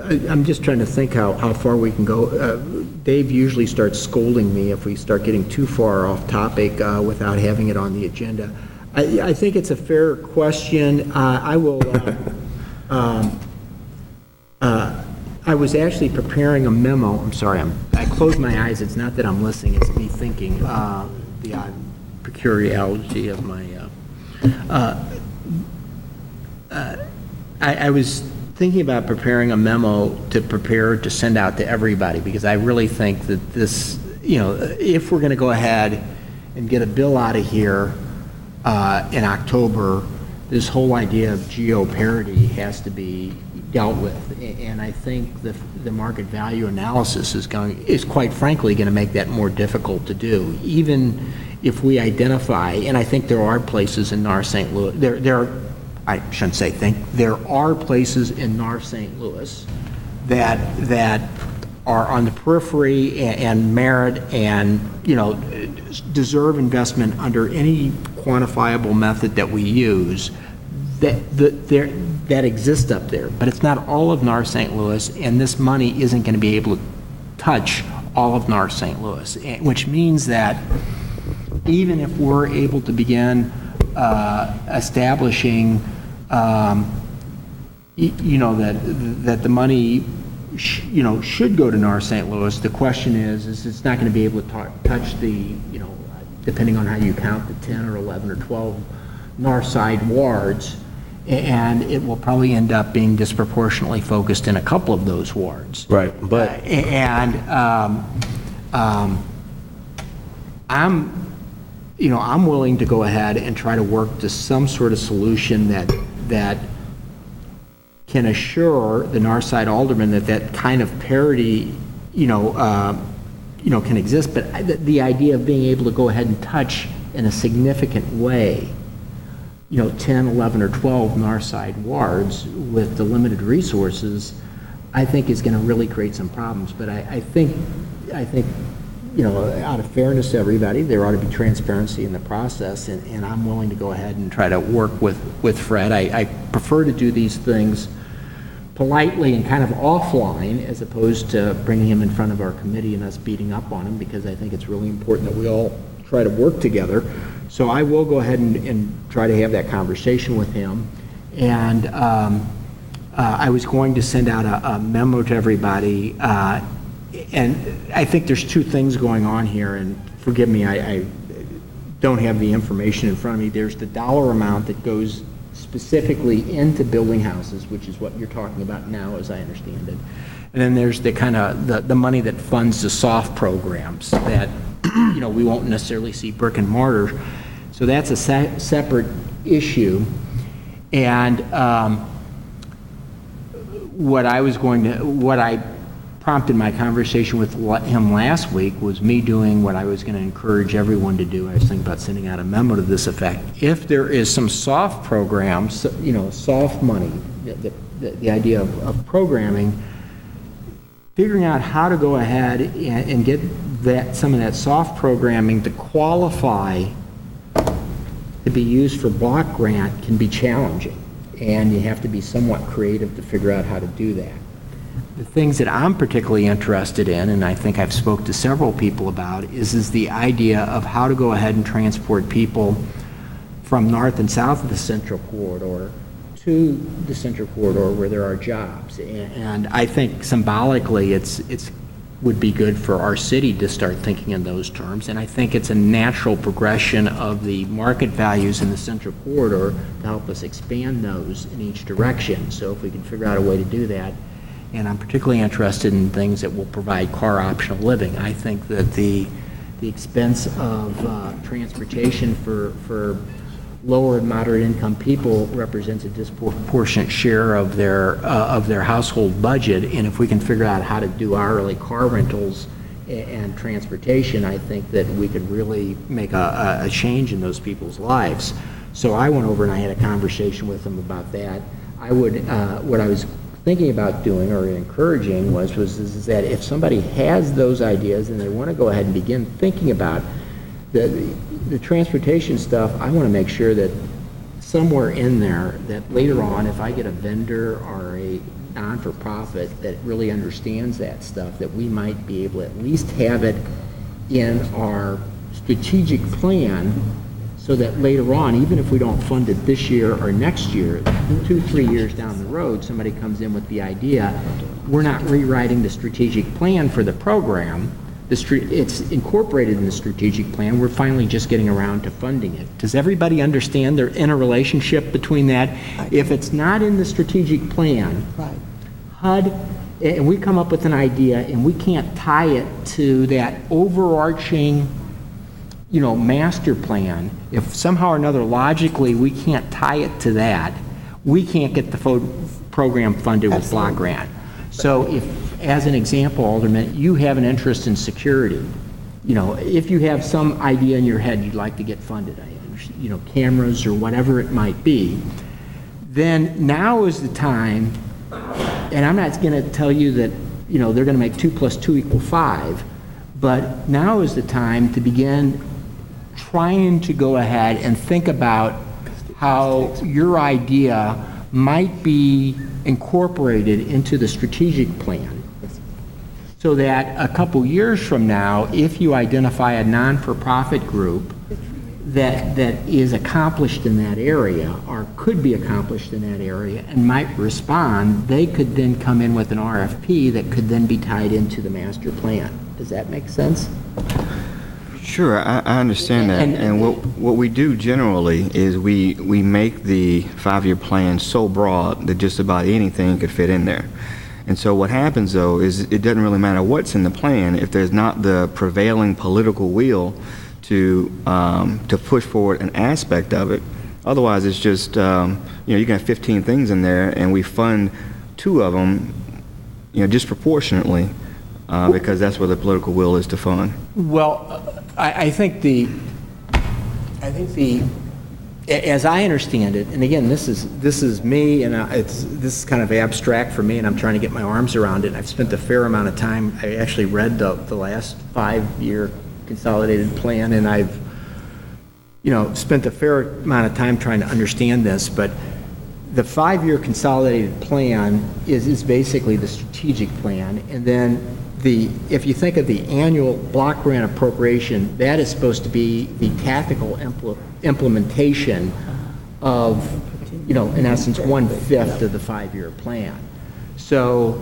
I'm just trying to think how far we can go. Dave usually starts scolding me if we start getting too far off topic without having it on the agenda. I think it's a fair question. I will, I was actually preparing a memo. I'm sorry, I closed my eyes. It's not that I'm listening, it's me thinking. The peculiarity of my, I was thinking about preparing a memo to send out to everybody, because I really think that this, if we're going to go ahead and get a bill out of here in October, this whole idea of geo-parity has to be dealt with. And I think the market value analysis is quite frankly going to make that more difficult to do, even if we identify, and I think there are places in North St. Louis, I shouldn't say think, there are places in North St. Louis that are on the periphery and merit and, deserve investment under any quantifiable method that we use that exist up there. But it's not all of North St. Louis, and this money isn't going to be able to touch all of North St. Louis, which means that even if we're able to begin establishing, that the money, should go to North St. Louis. The question is it's not going to be able to touch the, depending on how you count, the 10 or 11 or 12 north side wards, and it will probably end up being disproportionately focused in a couple of those wards. Right, but I'm willing to go ahead and try to work to some sort of solution that can assure the north side aldermen that kind of parity, can exist. But the idea of being able to go ahead and touch in a significant way, 10, 11, or 12 north side wards with the limited resources, I think is going to really create some problems. But I think, out of fairness to everybody, there ought to be transparency in the process, and I'm willing to go ahead and try to work with Fred. I prefer to do these things politely and kind of offline, as opposed to bringing him in front of our committee and us beating up on him, because I think it's really important that we all try to work together. So I will go ahead and try to have that conversation with him. And I was going to send out a memo to everybody, and I think there's two things going on here, and forgive me, I don't have the information in front of me. There's the dollar amount that goes specifically into building houses, which is what you're talking about now, as I understand it. And then there's the kind of the money that funds the soft programs that, we won't necessarily see brick and mortar. So that's a separate issue. And what I prompted my conversation with him last week was me doing what I was going to encourage everyone to do. I was thinking about sending out a memo to this effect. If there is some soft programs, soft money, the idea of programming, figuring out how to go ahead and get some of that soft programming to qualify to be used for block grant can be challenging, and you have to be somewhat creative to figure out how to do that. The things that I'm particularly interested in, and I think I've spoke to several people about, is the idea of how to go ahead and transport people from north and south of the Central Corridor to the Central Corridor where there are jobs. And I think symbolically it's would be good for our city to start thinking in those terms. And I think it's a natural progression of the market values in the Central Corridor to help us expand those in each direction. So if we can figure out a way to do that, and I'm particularly interested in things that will provide car optional living. I think that the expense of transportation for lower and moderate income people represents a disproportionate share of their household budget, and if we can figure out how to do hourly car rentals and transportation, I think that we could really make a change in those people's lives. So I went over and I had a conversation with them about that. I would, what I was thinking about doing or encouraging was is that if somebody has those ideas and they want to go ahead and begin thinking about the transportation stuff, I want to make sure that somewhere in there that later on, if I get a vendor or a non-for-profit that really understands that stuff, that we might be able to at least have it in our strategic plan, so that later on, even if we don't fund it this year or next year, 2-3 years down the road, somebody comes in with the idea, we're not rewriting the strategic plan for the program. It's incorporated in the strategic plan. We're finally just getting around to funding it. Does everybody understand their interrelationship between that? If it's not in the strategic plan, Right. HUD, and we come up with an idea and we can't tie it to that overarching, master plan, if somehow or another logically we can't tie it to that, we can't get the program funded with block grant. So if, as an example, Alderman, you have an interest in security, if you have some idea in your head you'd like to get funded, cameras or whatever it might be, then now is the time, and I'm not going to tell you that, they're going to make 2 + 2 = 5, but now is the time to begin trying to go ahead and think about how your idea might be incorporated into the strategic plan, so that a couple years from now, if you identify a non-for-profit group that is accomplished in that area or could be accomplished in that area and might respond, they could then come in with an RFP that could then be tied into the master plan. Does that make sense? Sure, I understand that. And what we do generally is we make the 5-year plan so broad that just about anything could fit in there. And so what happens, though, is it doesn't really matter what's in the plan if there's not the prevailing political will to push forward an aspect of it. Otherwise, it's just, you can have 15 things in there, and we fund 2 of them, disproportionately, because that's where the political will is to fund. Well, I think as I understand it, and again, this is me, and this is kind of abstract for me, and I'm trying to get my arms around it. I've spent a fair amount of time. I actually read the last 5-year consolidated plan, and I've, spent a fair amount of time trying to understand this. But the 5-year consolidated plan is basically the strategic plan, and then if you think of the annual block grant appropriation, that is supposed to be the tactical implementation of, in essence, 1/5 of the 5-year plan. So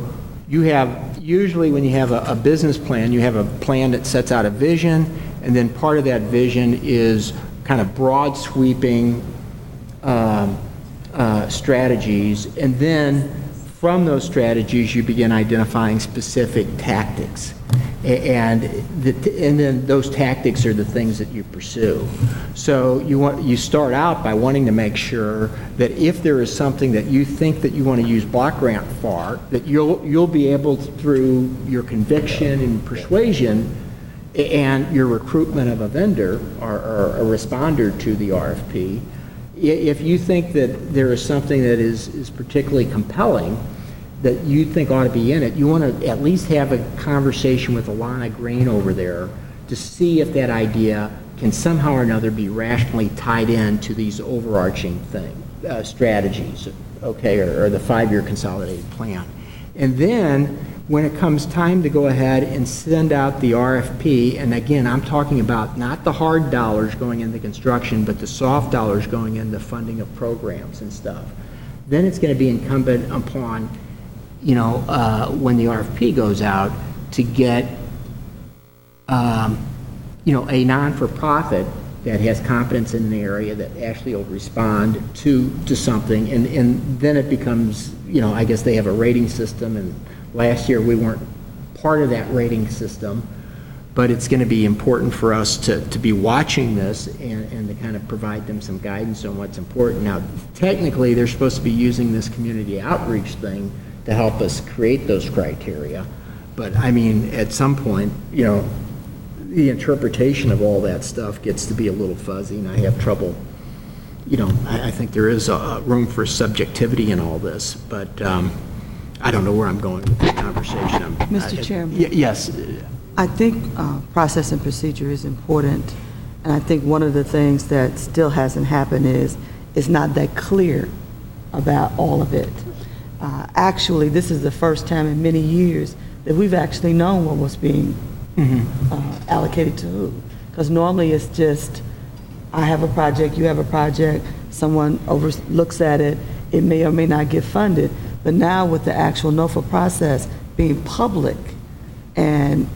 you have, usually when you have a business plan, you have a plan that sets out a vision, and then part of that vision is kind of broad sweeping strategies, and then from those strategies, you begin identifying specific tactics, and then those tactics are the things that you pursue. So you start out by wanting to make sure that if there is something that you think that you want to use block grant for, that you'll be able to, through your conviction and persuasion and your recruitment of a vendor or a responder to the RFP, if you think that there is something that is particularly compelling that you think ought to be in it, you want to at least have a conversation with Alana Green over there to see if that idea can somehow or another be rationally tied in to these overarching strategies, okay, or the 5-year consolidated plan. And then when it comes time to go ahead and send out the RFP, and again, I'm talking about not the hard dollars going into construction, but the soft dollars going into funding of programs and stuff, then it's going to be incumbent upon, when the RFP goes out, to get, a non-for-profit that has competence in the area that actually will respond to something, and then it becomes, I guess they have a rating system, and last year we weren't part of that rating system, but it's going to be important for us to be watching this and to kind of provide them some guidance on what's important. Now, technically, they're supposed to be using this community outreach thing to help us create those criteria, but I mean, at some point, the interpretation of all that stuff gets to be a little fuzzy, and I have trouble I think there is a room for subjectivity in all this, but I don't know where I'm going with the conversation. Mr. Chairman. Yes. I think process and procedure is important, and I think one of the things that still hasn't happened is it's not that clear about all of it. Actually, this is the first time in many years that we've actually known what was being allocated to who. Because normally it's just, I have a project, you have a project, someone looks at it, it may or may not get funded. But now with the actual NOFA process being public and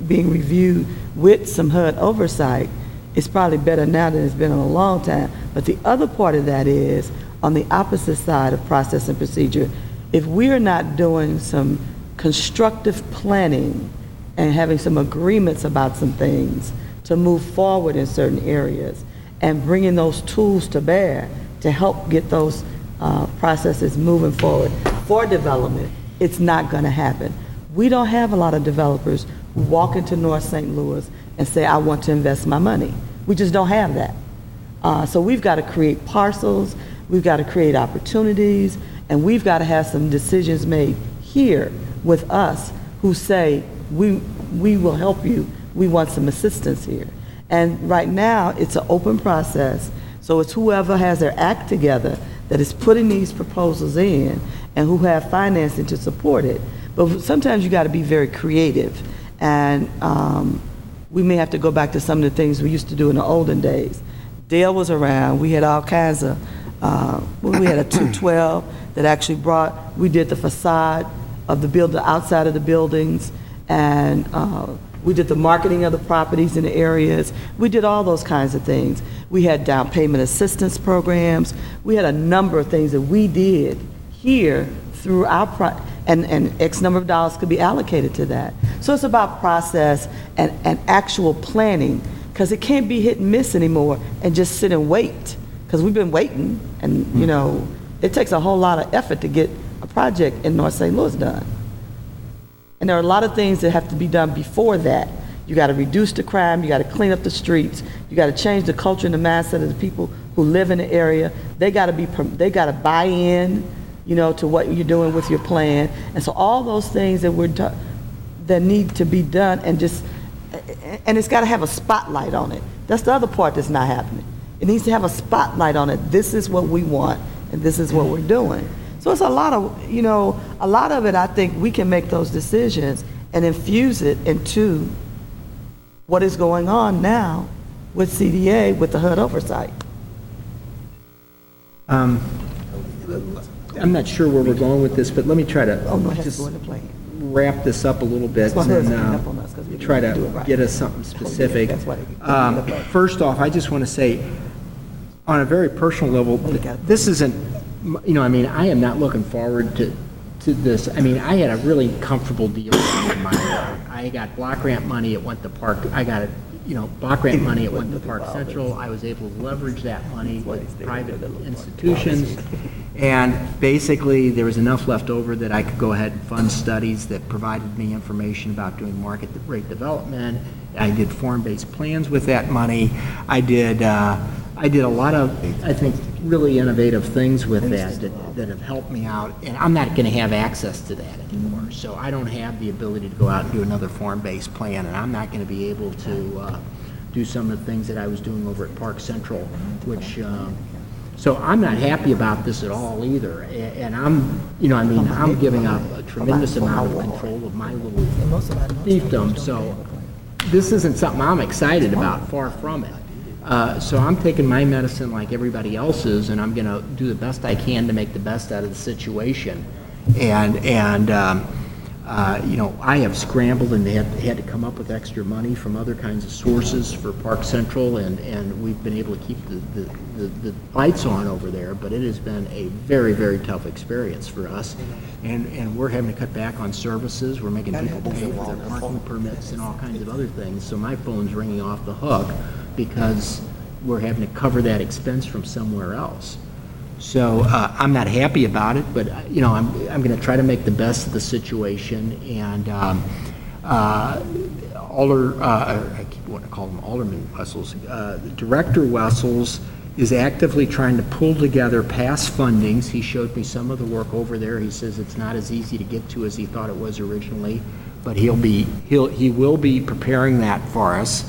being reviewed with some HUD oversight, it's probably better now than it's been in a long time. But the other part of that is, on the opposite side of process and procedure, if we're not doing some constructive planning and having some agreements about some things to move forward in certain areas and bringing those tools to bear to help get those processes moving forward for development, it's not going to happen. We don't have a lot of developers who walk into North St. Louis and say, I want to invest my money. We just don't have that. So we've got to create parcels, we've got to create opportunities, and we've got to have some decisions made here with us who say, we will help you, we want some assistance here. And right now, it's an open process, so it's whoever has their act together that is putting these proposals in and who have financing to support it. But sometimes you got to be very creative, and we may have to go back to some of the things we used to do in the olden days. Dale was around, we had all kinds of, we had a 212 that actually we did the facade of the building, outside of the buildings, and we did the marketing of the properties in the areas. We did all those kinds of things. We had down payment assistance programs. We had a number of things that we did here through our and X number of dollars could be allocated to that. So it's about process and actual planning, because it can't be hit and miss anymore and just sit and wait, because we've been waiting, and it takes a whole lot of effort to get a project in North St. Louis done. And there are a lot of things that have to be done before that. You got to reduce the crime, you got to clean up the streets, you got to change the culture and the mindset of the people who live in the area. They got to buy in, to what you're doing with your plan. And so all those things that that need to be done, and it's got to have a spotlight on it. That's the other part that's not happening. It needs to have a spotlight on it. This is what we want, and this is what we're doing. So it's a lot of it, I think we can make those decisions and infuse it into what is going on now with CDA, with the HUD oversight. I'm not sure where we're going with this, but let me try to just wrap this up a little bit and try to get us something specific. First off, I just want to say, on a very personal level, this isn't, I am not looking forward to this. I had a really comfortable deal in my life. I got block grant money, it went to Park, I got block grant money, it went to Park Central. I was able to leverage that money with private institutions, and basically there was enough left over that I could go ahead and fund studies that provided me information about doing market rate development. I did form-based plans with that money. I did a lot of, I think, really innovative things with that have helped me out, and I'm not going to have access to that anymore. So I don't have the ability to go out and do another form-based plan, and I'm not going to be able to do some of the things that I was doing over at Park Central, which, so I'm not happy about this at all either. And I'm giving up a tremendous amount of control of my little fiefdom. So this isn't something I'm excited about, far from it. So I'm taking my medicine like everybody else is, and I'm going to do the best I can to make the best out of the situation. I have scrambled and had to come up with extra money from other kinds of sources for Park Central, and we've been able to keep the lights on over there, but it has been a very, very tough experience for us. And we're having to cut back on services. We're making people pay for their parking permits and all kinds of other things. So my phone's ringing off the hook because we're having to cover that expense from somewhere else. So I'm not happy about it, but I'm going to try to make the best of the situation. And I keep wanting to call him Alderman Wessels. Director Wessels is actively trying to pull together past fundings. He showed me some of the work over there. He says it's not as easy to get to as he thought it was originally, but he will be preparing that for us.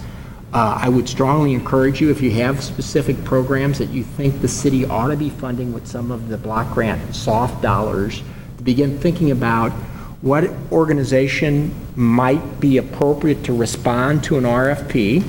I would strongly encourage you, if you have specific programs that you think the city ought to be funding with some of the block grant soft dollars, to begin thinking about what organization might be appropriate to respond to an RFP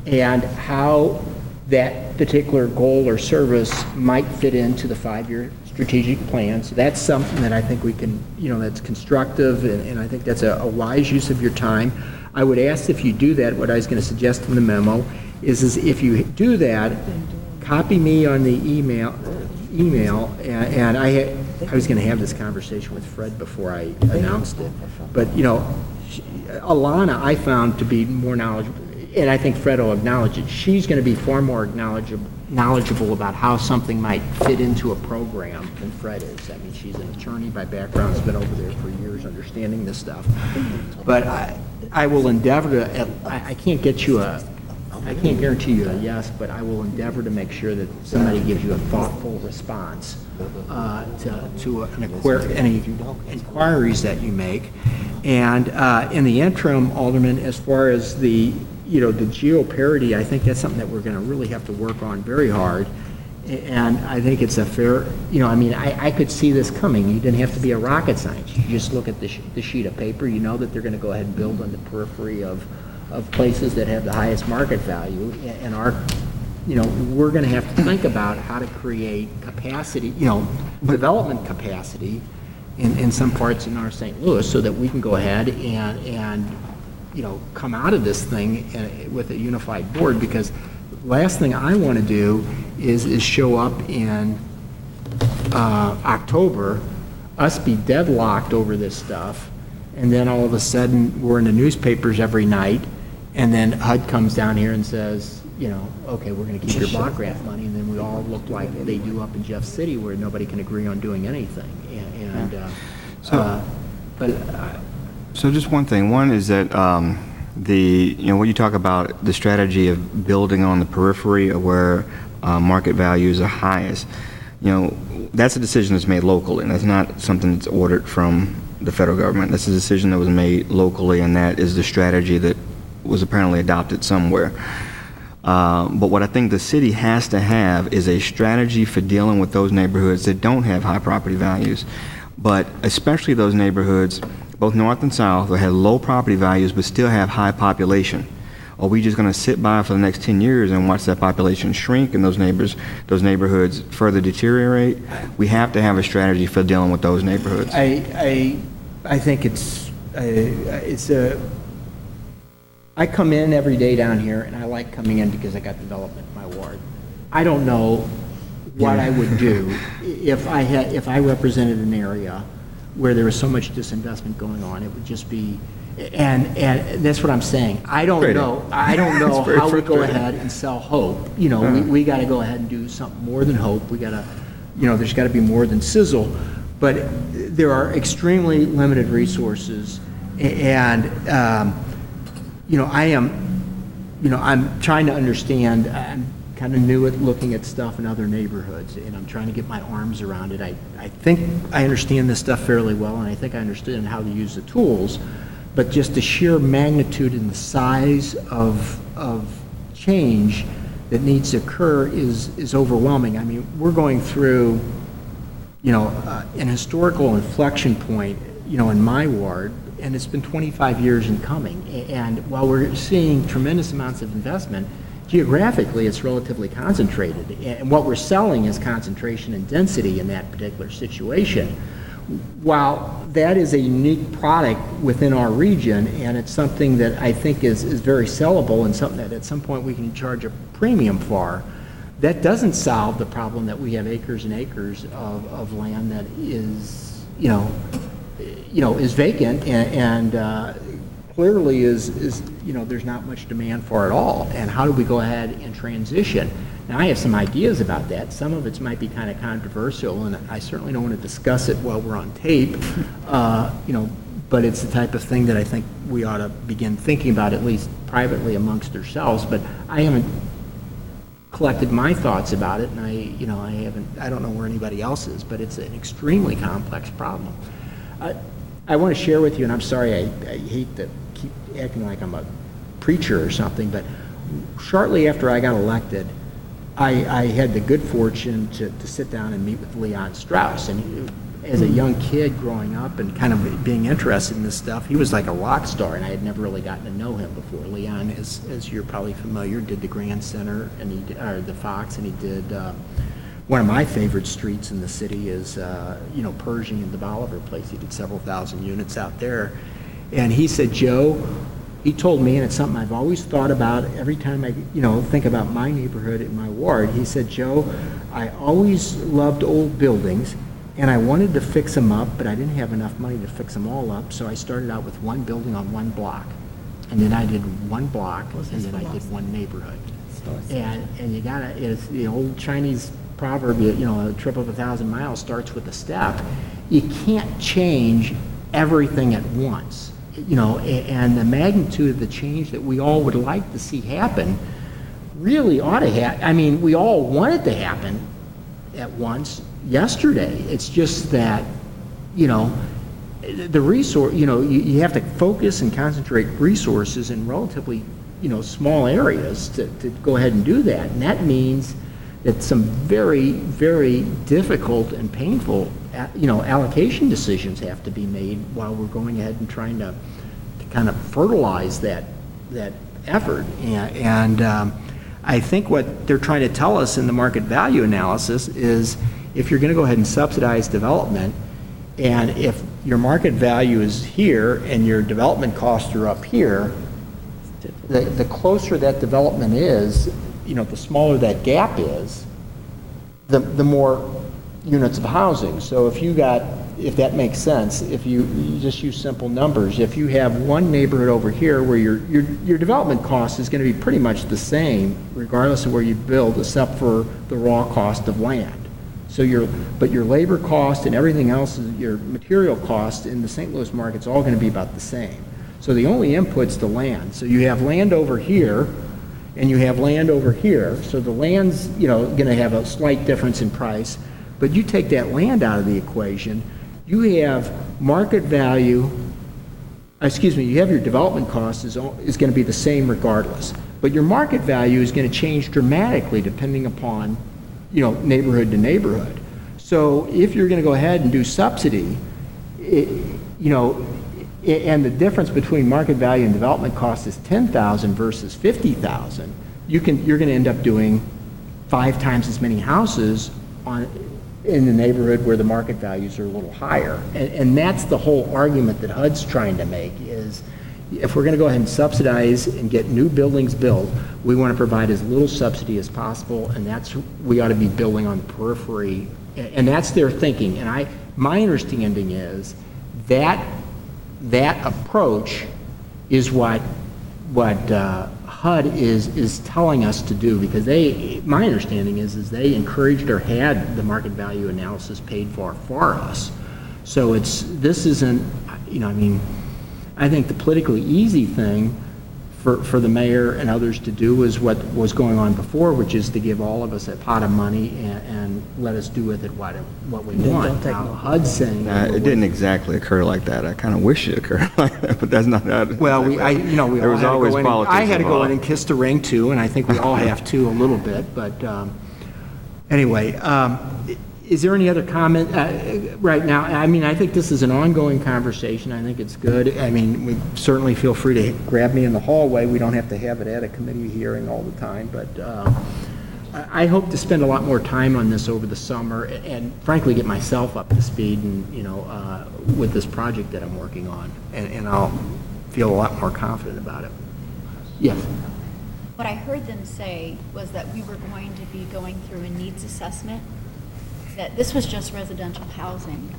and how that particular goal or service might fit into the 5-year strategic plan. So that's something that I think we can, that's constructive, and I think that's a wise use of your time. I would ask if you do that, what I was going to suggest in the memo is if you do that, copy me on the email, and I was going to have this conversation with Fred before I announced it, but, Alana I found to be more knowledgeable, and I think Fred will acknowledge it. She's going to be far more knowledgeable about how something might fit into a program than Fred is. I mean, she's an attorney by background, has been over there for years understanding this stuff. But I will endeavor to, I can't guarantee you a yes, but I will endeavor to make sure that somebody gives you a thoughtful response to any inquiries that you make. And in the interim, Alderman, as far as the geo-parity, I think that's something that we're going to really have to work on very hard. And I think it's a fair, I could see this coming. You didn't have to be a rocket scientist. You just look at the sheet of paper, you know that they're going to go ahead and build on the periphery of places that have the highest market value. And we're going to have to think about how to create capacity, development capacity in some parts in our St. Louis so that we can go ahead and come out of this thing with a unified board, because the last thing I want to do is show up in October, us be deadlocked over this stuff, and then all of a sudden we're in the newspapers every night, and then HUD comes down here and says, okay, we're going to keep your block grant money, and then we all look like they do up in Jeff City where nobody can agree on doing anything. So just one thing. One is that when you talk about the strategy of building on the periphery of where market values are highest, that's a decision that's made locally, and that's not something that's ordered from the federal government. That's a decision that was made locally, and that is the strategy that was apparently adopted somewhere. But what I think the city has to have is a strategy for dealing with those neighborhoods that don't have high property values, but especially those neighborhoods, both north and south, that have low property values but still have high population. Are we just going to sit by for the next 10 years and watch that population shrink and those neighborhoods further deteriorate? We have to have a strategy for dealing with those neighborhoods. I think I come in every day down here, and I like coming in because I got development in my ward. I don't know what I would do if I represented an area where there was so much disinvestment going on. It would just be, and that's what I'm saying. I don't know how we go ahead and sell hope. We got to go ahead and do something more than hope. We got to, there's got to be more than sizzle. But there are extremely limited resources, and I'm trying to understand. I'm kind of new at looking at stuff in other neighborhoods, and I'm trying to get my arms around it. I think I understand this stuff fairly well, and I think I understand how to use the tools, but just the sheer magnitude and the size of change that needs to occur is overwhelming. I mean, we're going through, an historical inflection point, in my ward, and it's been 25 years in coming. And while we're seeing tremendous amounts of investment, geographically it's relatively concentrated. And what we're selling is concentration and density in that particular situation. While that is a unique product within our region, and it's something that I think is very sellable and something that at some point we can charge a premium for, that doesn't solve the problem that we have acres and acres of land that is, is vacant and clearly is there's not much demand for it all. And how do we go ahead and transition? Now, I have some ideas about that. Some of it might be kind of controversial, and I certainly don't want to discuss it while we're on tape, but it's the type of thing that I think we ought to begin thinking about, at least privately amongst ourselves. But I haven't collected my thoughts about it, and I don't know where anybody else is, but it's an extremely complex problem. I want to share with you, and I'm sorry, I hate to keep acting like I'm a preacher or something, but shortly after I got elected, I had the good fortune to sit down and meet with Leon Strauss. And as a young kid growing up and kind of being interested in this stuff, he was like a rock star, and I had never really gotten to know him before. Leon, as you're probably familiar, did the Grand Center, and or the Fox, and he did one of my favorite streets in the city is, Pershing and the Bolivar place. He did several thousand units out there. And he said, Joe, he told me, and it's something I've always thought about every time I, think about my neighborhood and my ward. He said, Joe, I always loved old buildings, and I wanted to fix them up, but I didn't have enough money to fix them all up, so I started out with one building on one block. And then I did one block, and then I did one neighborhood. And you gotta, it's the old Chinese proverb, a trip of 1,000 miles starts with a step. You can't change everything at once. And the magnitude of the change that we all would like to see happen really ought to happen. I mean, we all want it to happen at once yesterday. It's just that, the resource, you have to focus and concentrate resources in relatively, small areas to go ahead and do that. And that means that some very, very difficult and painful, allocation decisions have to be made while we're going ahead and trying to kind of fertilize that effort. And I think what they're trying to tell us in the market value analysis is if you're going to go ahead and subsidize development, and if your market value is here and your development costs are up here, the closer that development is, the smaller that gap is, the more units of housing. So if that makes sense, if you just use simple numbers, if you have one neighborhood over here where your development cost is going to be pretty much the same regardless of where you build, except for the raw cost of land. So but your labor cost and everything else, your material cost in the St. Louis market is all going to be about the same. So the only input's the land. So you have land over here, and you have land over here. So the land's, going to have a slight difference in price. But you take that land out of the equation, you have market value, you have your development cost is going to be the same regardless. But your market value is going to change dramatically depending upon, neighborhood to neighborhood. So if you're going to go ahead and do subsidy, and the difference between market value and development cost is $10,000 versus $50,000, you're going to end up doing 5 times as many houses in the neighborhood where the market values are a little higher. And that's the whole argument that HUD's trying to make is if we're going to go ahead and subsidize and get new buildings built, we want to provide as little subsidy as possible, and we ought to be building on the periphery. And that's their thinking. And my understanding is that approach is what HUD is telling us to do, because my understanding is they encouraged or had the market value analysis paid for us. So this isn't, I think the politically easy thing for the mayor and others to do is what was going on before, which is to give all of us a pot of money and let us do with it what we want. Now, HUD's saying it didn't exactly occur like that. I kind of wish it occurred like that, but that's not that. Well, there was always politics. I had to go in and involved. kiss the ring too, and I think we all have to a little bit. But anyway, is there any other comment right now? I think this is an ongoing conversation. I think it's good. We certainly feel free to grab me in the hallway. We don't have to have it at a committee hearing all the time. But I hope to spend a lot more time on this over the summer and frankly get myself up to speed and, with this project that I'm working on. And I'll feel a lot more confident about it. Yes. What I heard them say was that we were going to be going through a needs assessment, that this was just residential housing,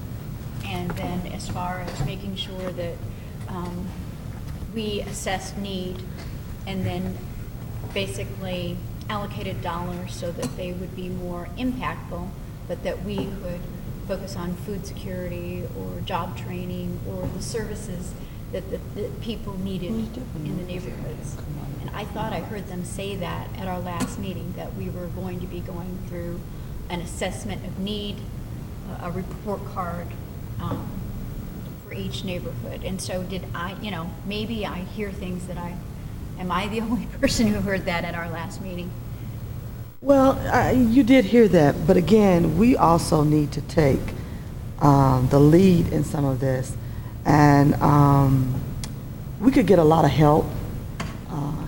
and then as far as making sure that we assessed need and then basically allocated dollars so that they would be more impactful, but that we could focus on food security or job training or the services that people needed in the neighborhoods. And I thought I heard them say that at our last meeting, that we were going to be going through an assessment of need, a report card for each neighborhood. And so did I, maybe I hear things that am I the only person who heard that at our last meeting? Well, you did hear that, but again, we also need to take the lead in some of this. And we could get a lot of help.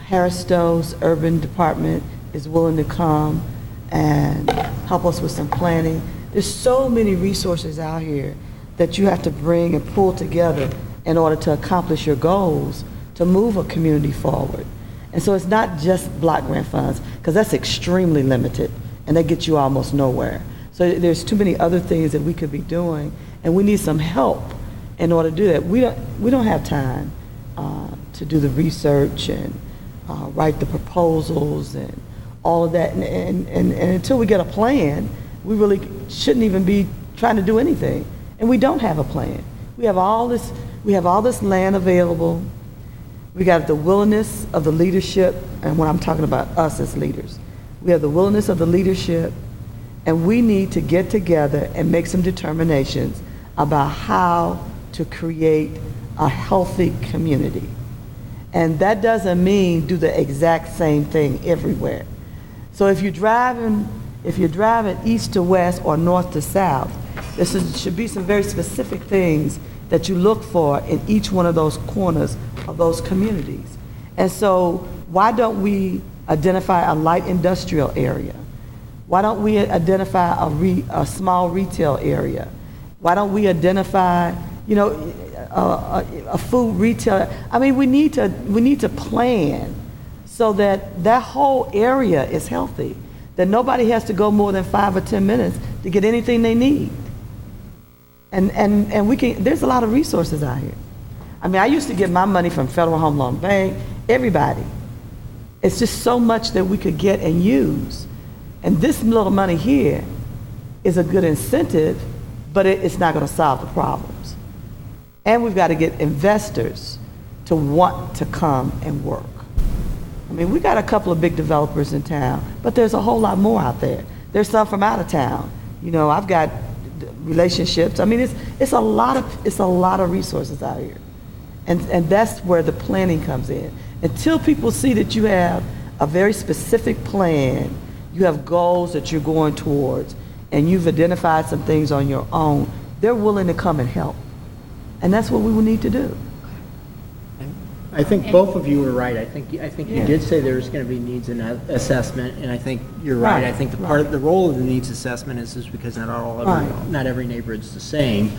Harris Stowe's urban department is willing to come and help us with some planning. There's so many resources out here that you have to bring and pull together in order to accomplish your goals, to move a community forward. And so it's not just block grant funds, because that's extremely limited, and that gets you almost nowhere. So there's too many other things that we could be doing, and we need some help in order to do that. We don't have time to do the research and write the proposals and all of that. And until we get a plan, we really shouldn't even be trying to do anything. And we don't have a plan. We have all this land available. We got the willingness of the leadership, and when I'm talking about us as leaders, we have the willingness of the leadership, and we need to get together and make some determinations about how to create a healthy community. And that doesn't mean do the exact same thing everywhere. So if you're driving east to west or north to south, should be some very specific things that you look for in each one of those corners of those communities. And so why don't we identify a light industrial area? Why don't we identify a small retail area? Why don't we identify, a food retail? I mean, we need to plan so that that whole area is healthy, that nobody has to go more than 5 or 10 minutes to get anything they need. And there's a lot of resources out here. I mean, I used to get my money from Federal Home Loan Bank, everybody. It's just so much that we could get and use. And this little money here is a good incentive, but it's not going to solve the problems. And we've got to get investors to want to come and work. I mean, we got a couple of big developers in town, but there's a whole lot more out there. There's some from out of town. I've got relationships. I mean, it's a lot of resources out here. And that's where the planning comes in. Until people see that you have a very specific plan, you have goals that you're going towards, and you've identified some things on your own, they're willing to come and help. And that's what we will need to do. I think both of you were right. I think you did say there's going to be needs and assessment, and I think you're right. I think the role of the needs assessment is because not every neighborhood's the same.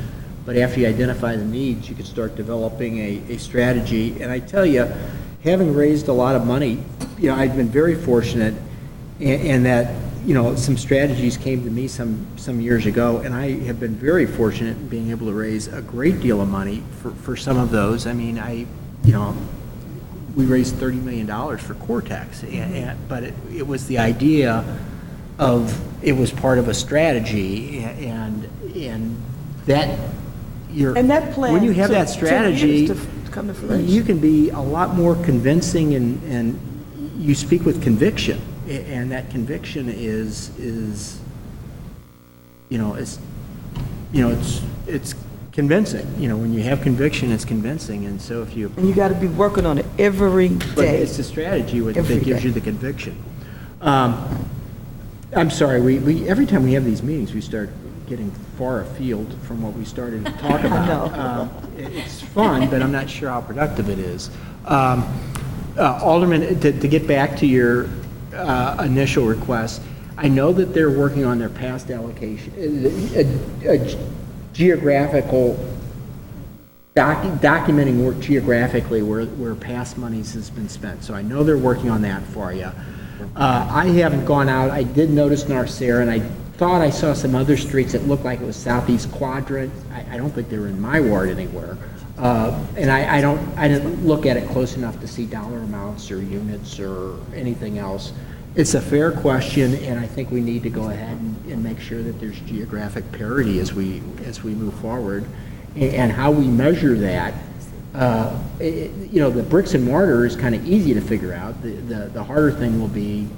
But after you identify the needs, you can start developing a strategy. And I tell you, having raised a lot of money, I've been very fortunate in that, some strategies came to me some years ago, and I have been very fortunate in being able to raise a great deal of money for some of those. I mean, we raised $30 million for Cortex, but it was the idea of, it was part of a strategy, and that plan, when you have that strategy, to come to fruition, you can be a lot more convincing, and you speak with conviction, and that conviction is it's convincing. When you have conviction, it's convincing, and so if you... And you got to be working on it every day. But it's the strategy that gives you the conviction. I'm sorry, we every time we have these meetings, we start getting far afield from what we started to talk about. It's fun, but I'm not sure how productive it is. Alderman, to get back to your initial request, I know that they're working on their past allocation, geographical, documenting work geographically where past monies has been spent. So I know they're working on that for you. I haven't gone out. I did notice Narcera, and I thought I saw some other streets that looked like it was Southeast Quadrant. I don't think they were in my ward anywhere. And I didn't look at it close enough to see dollar amounts or units or anything else. It's a fair question, and I think we need to go ahead and make sure that there's geographic parity as we move forward. And how we measure that the bricks and mortar is kind of easy to figure out. The harder thing will be,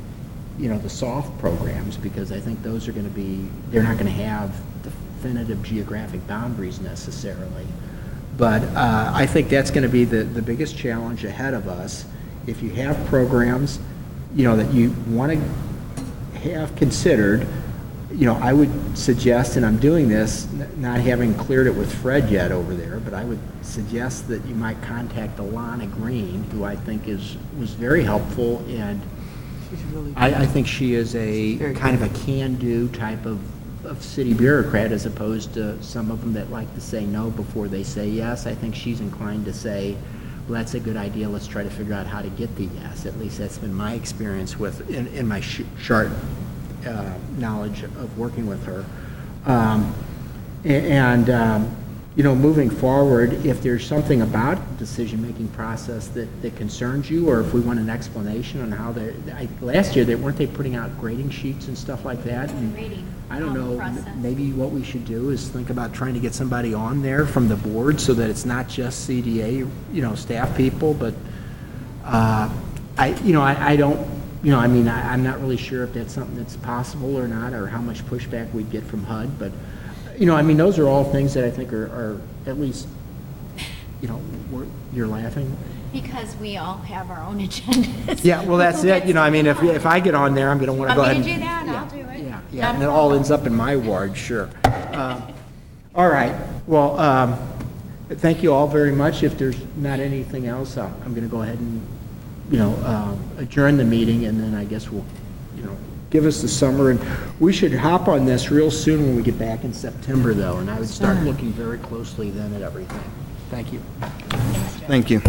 the soft programs, because I think those are going to be, they're not going to have definitive geographic boundaries necessarily. But I think that's going to be the biggest challenge ahead of us. If you have programs, that you want to have considered, I would suggest, and I'm doing this, not having cleared it with Fred yet over there, but I would suggest that you might contact Alana Green, who I think was very helpful, and I think she is a kind of a can-do type of city bureaucrat, as opposed to some of them that like to say no before they say yes. I think she's inclined to say, well, that's a good idea, let's try to figure out how to get the yes. At least that's been my experience with, in my short knowledge of working with her. Moving forward, if there's something about the decision-making process that concerns you, or if we want an explanation on how last year, weren't they putting out grading sheets and stuff like that? And Grading, I don't know, process. maybe what we should do is think about trying to get somebody on there from the board so that it's not just CDA, staff people, but I'm not really sure if that's something that's possible or not, or how much pushback we'd get from HUD, but, those are all things that I think are at least, you're laughing. Because we all have our own agendas. Yeah, well, that's it, if I get on there, I'm going to want to go ahead Want and. me to do that? I'll do it. Yeah, and it all ends up in my ward, sure. All right, well, thank you all very much. If there's not anything else, I'm going to go ahead and, adjourn the meeting, and then I guess we'll, give us the summer, and we should hop on this real soon when we get back in September, though, and I would start looking very closely then at everything. Thank you. Thank you.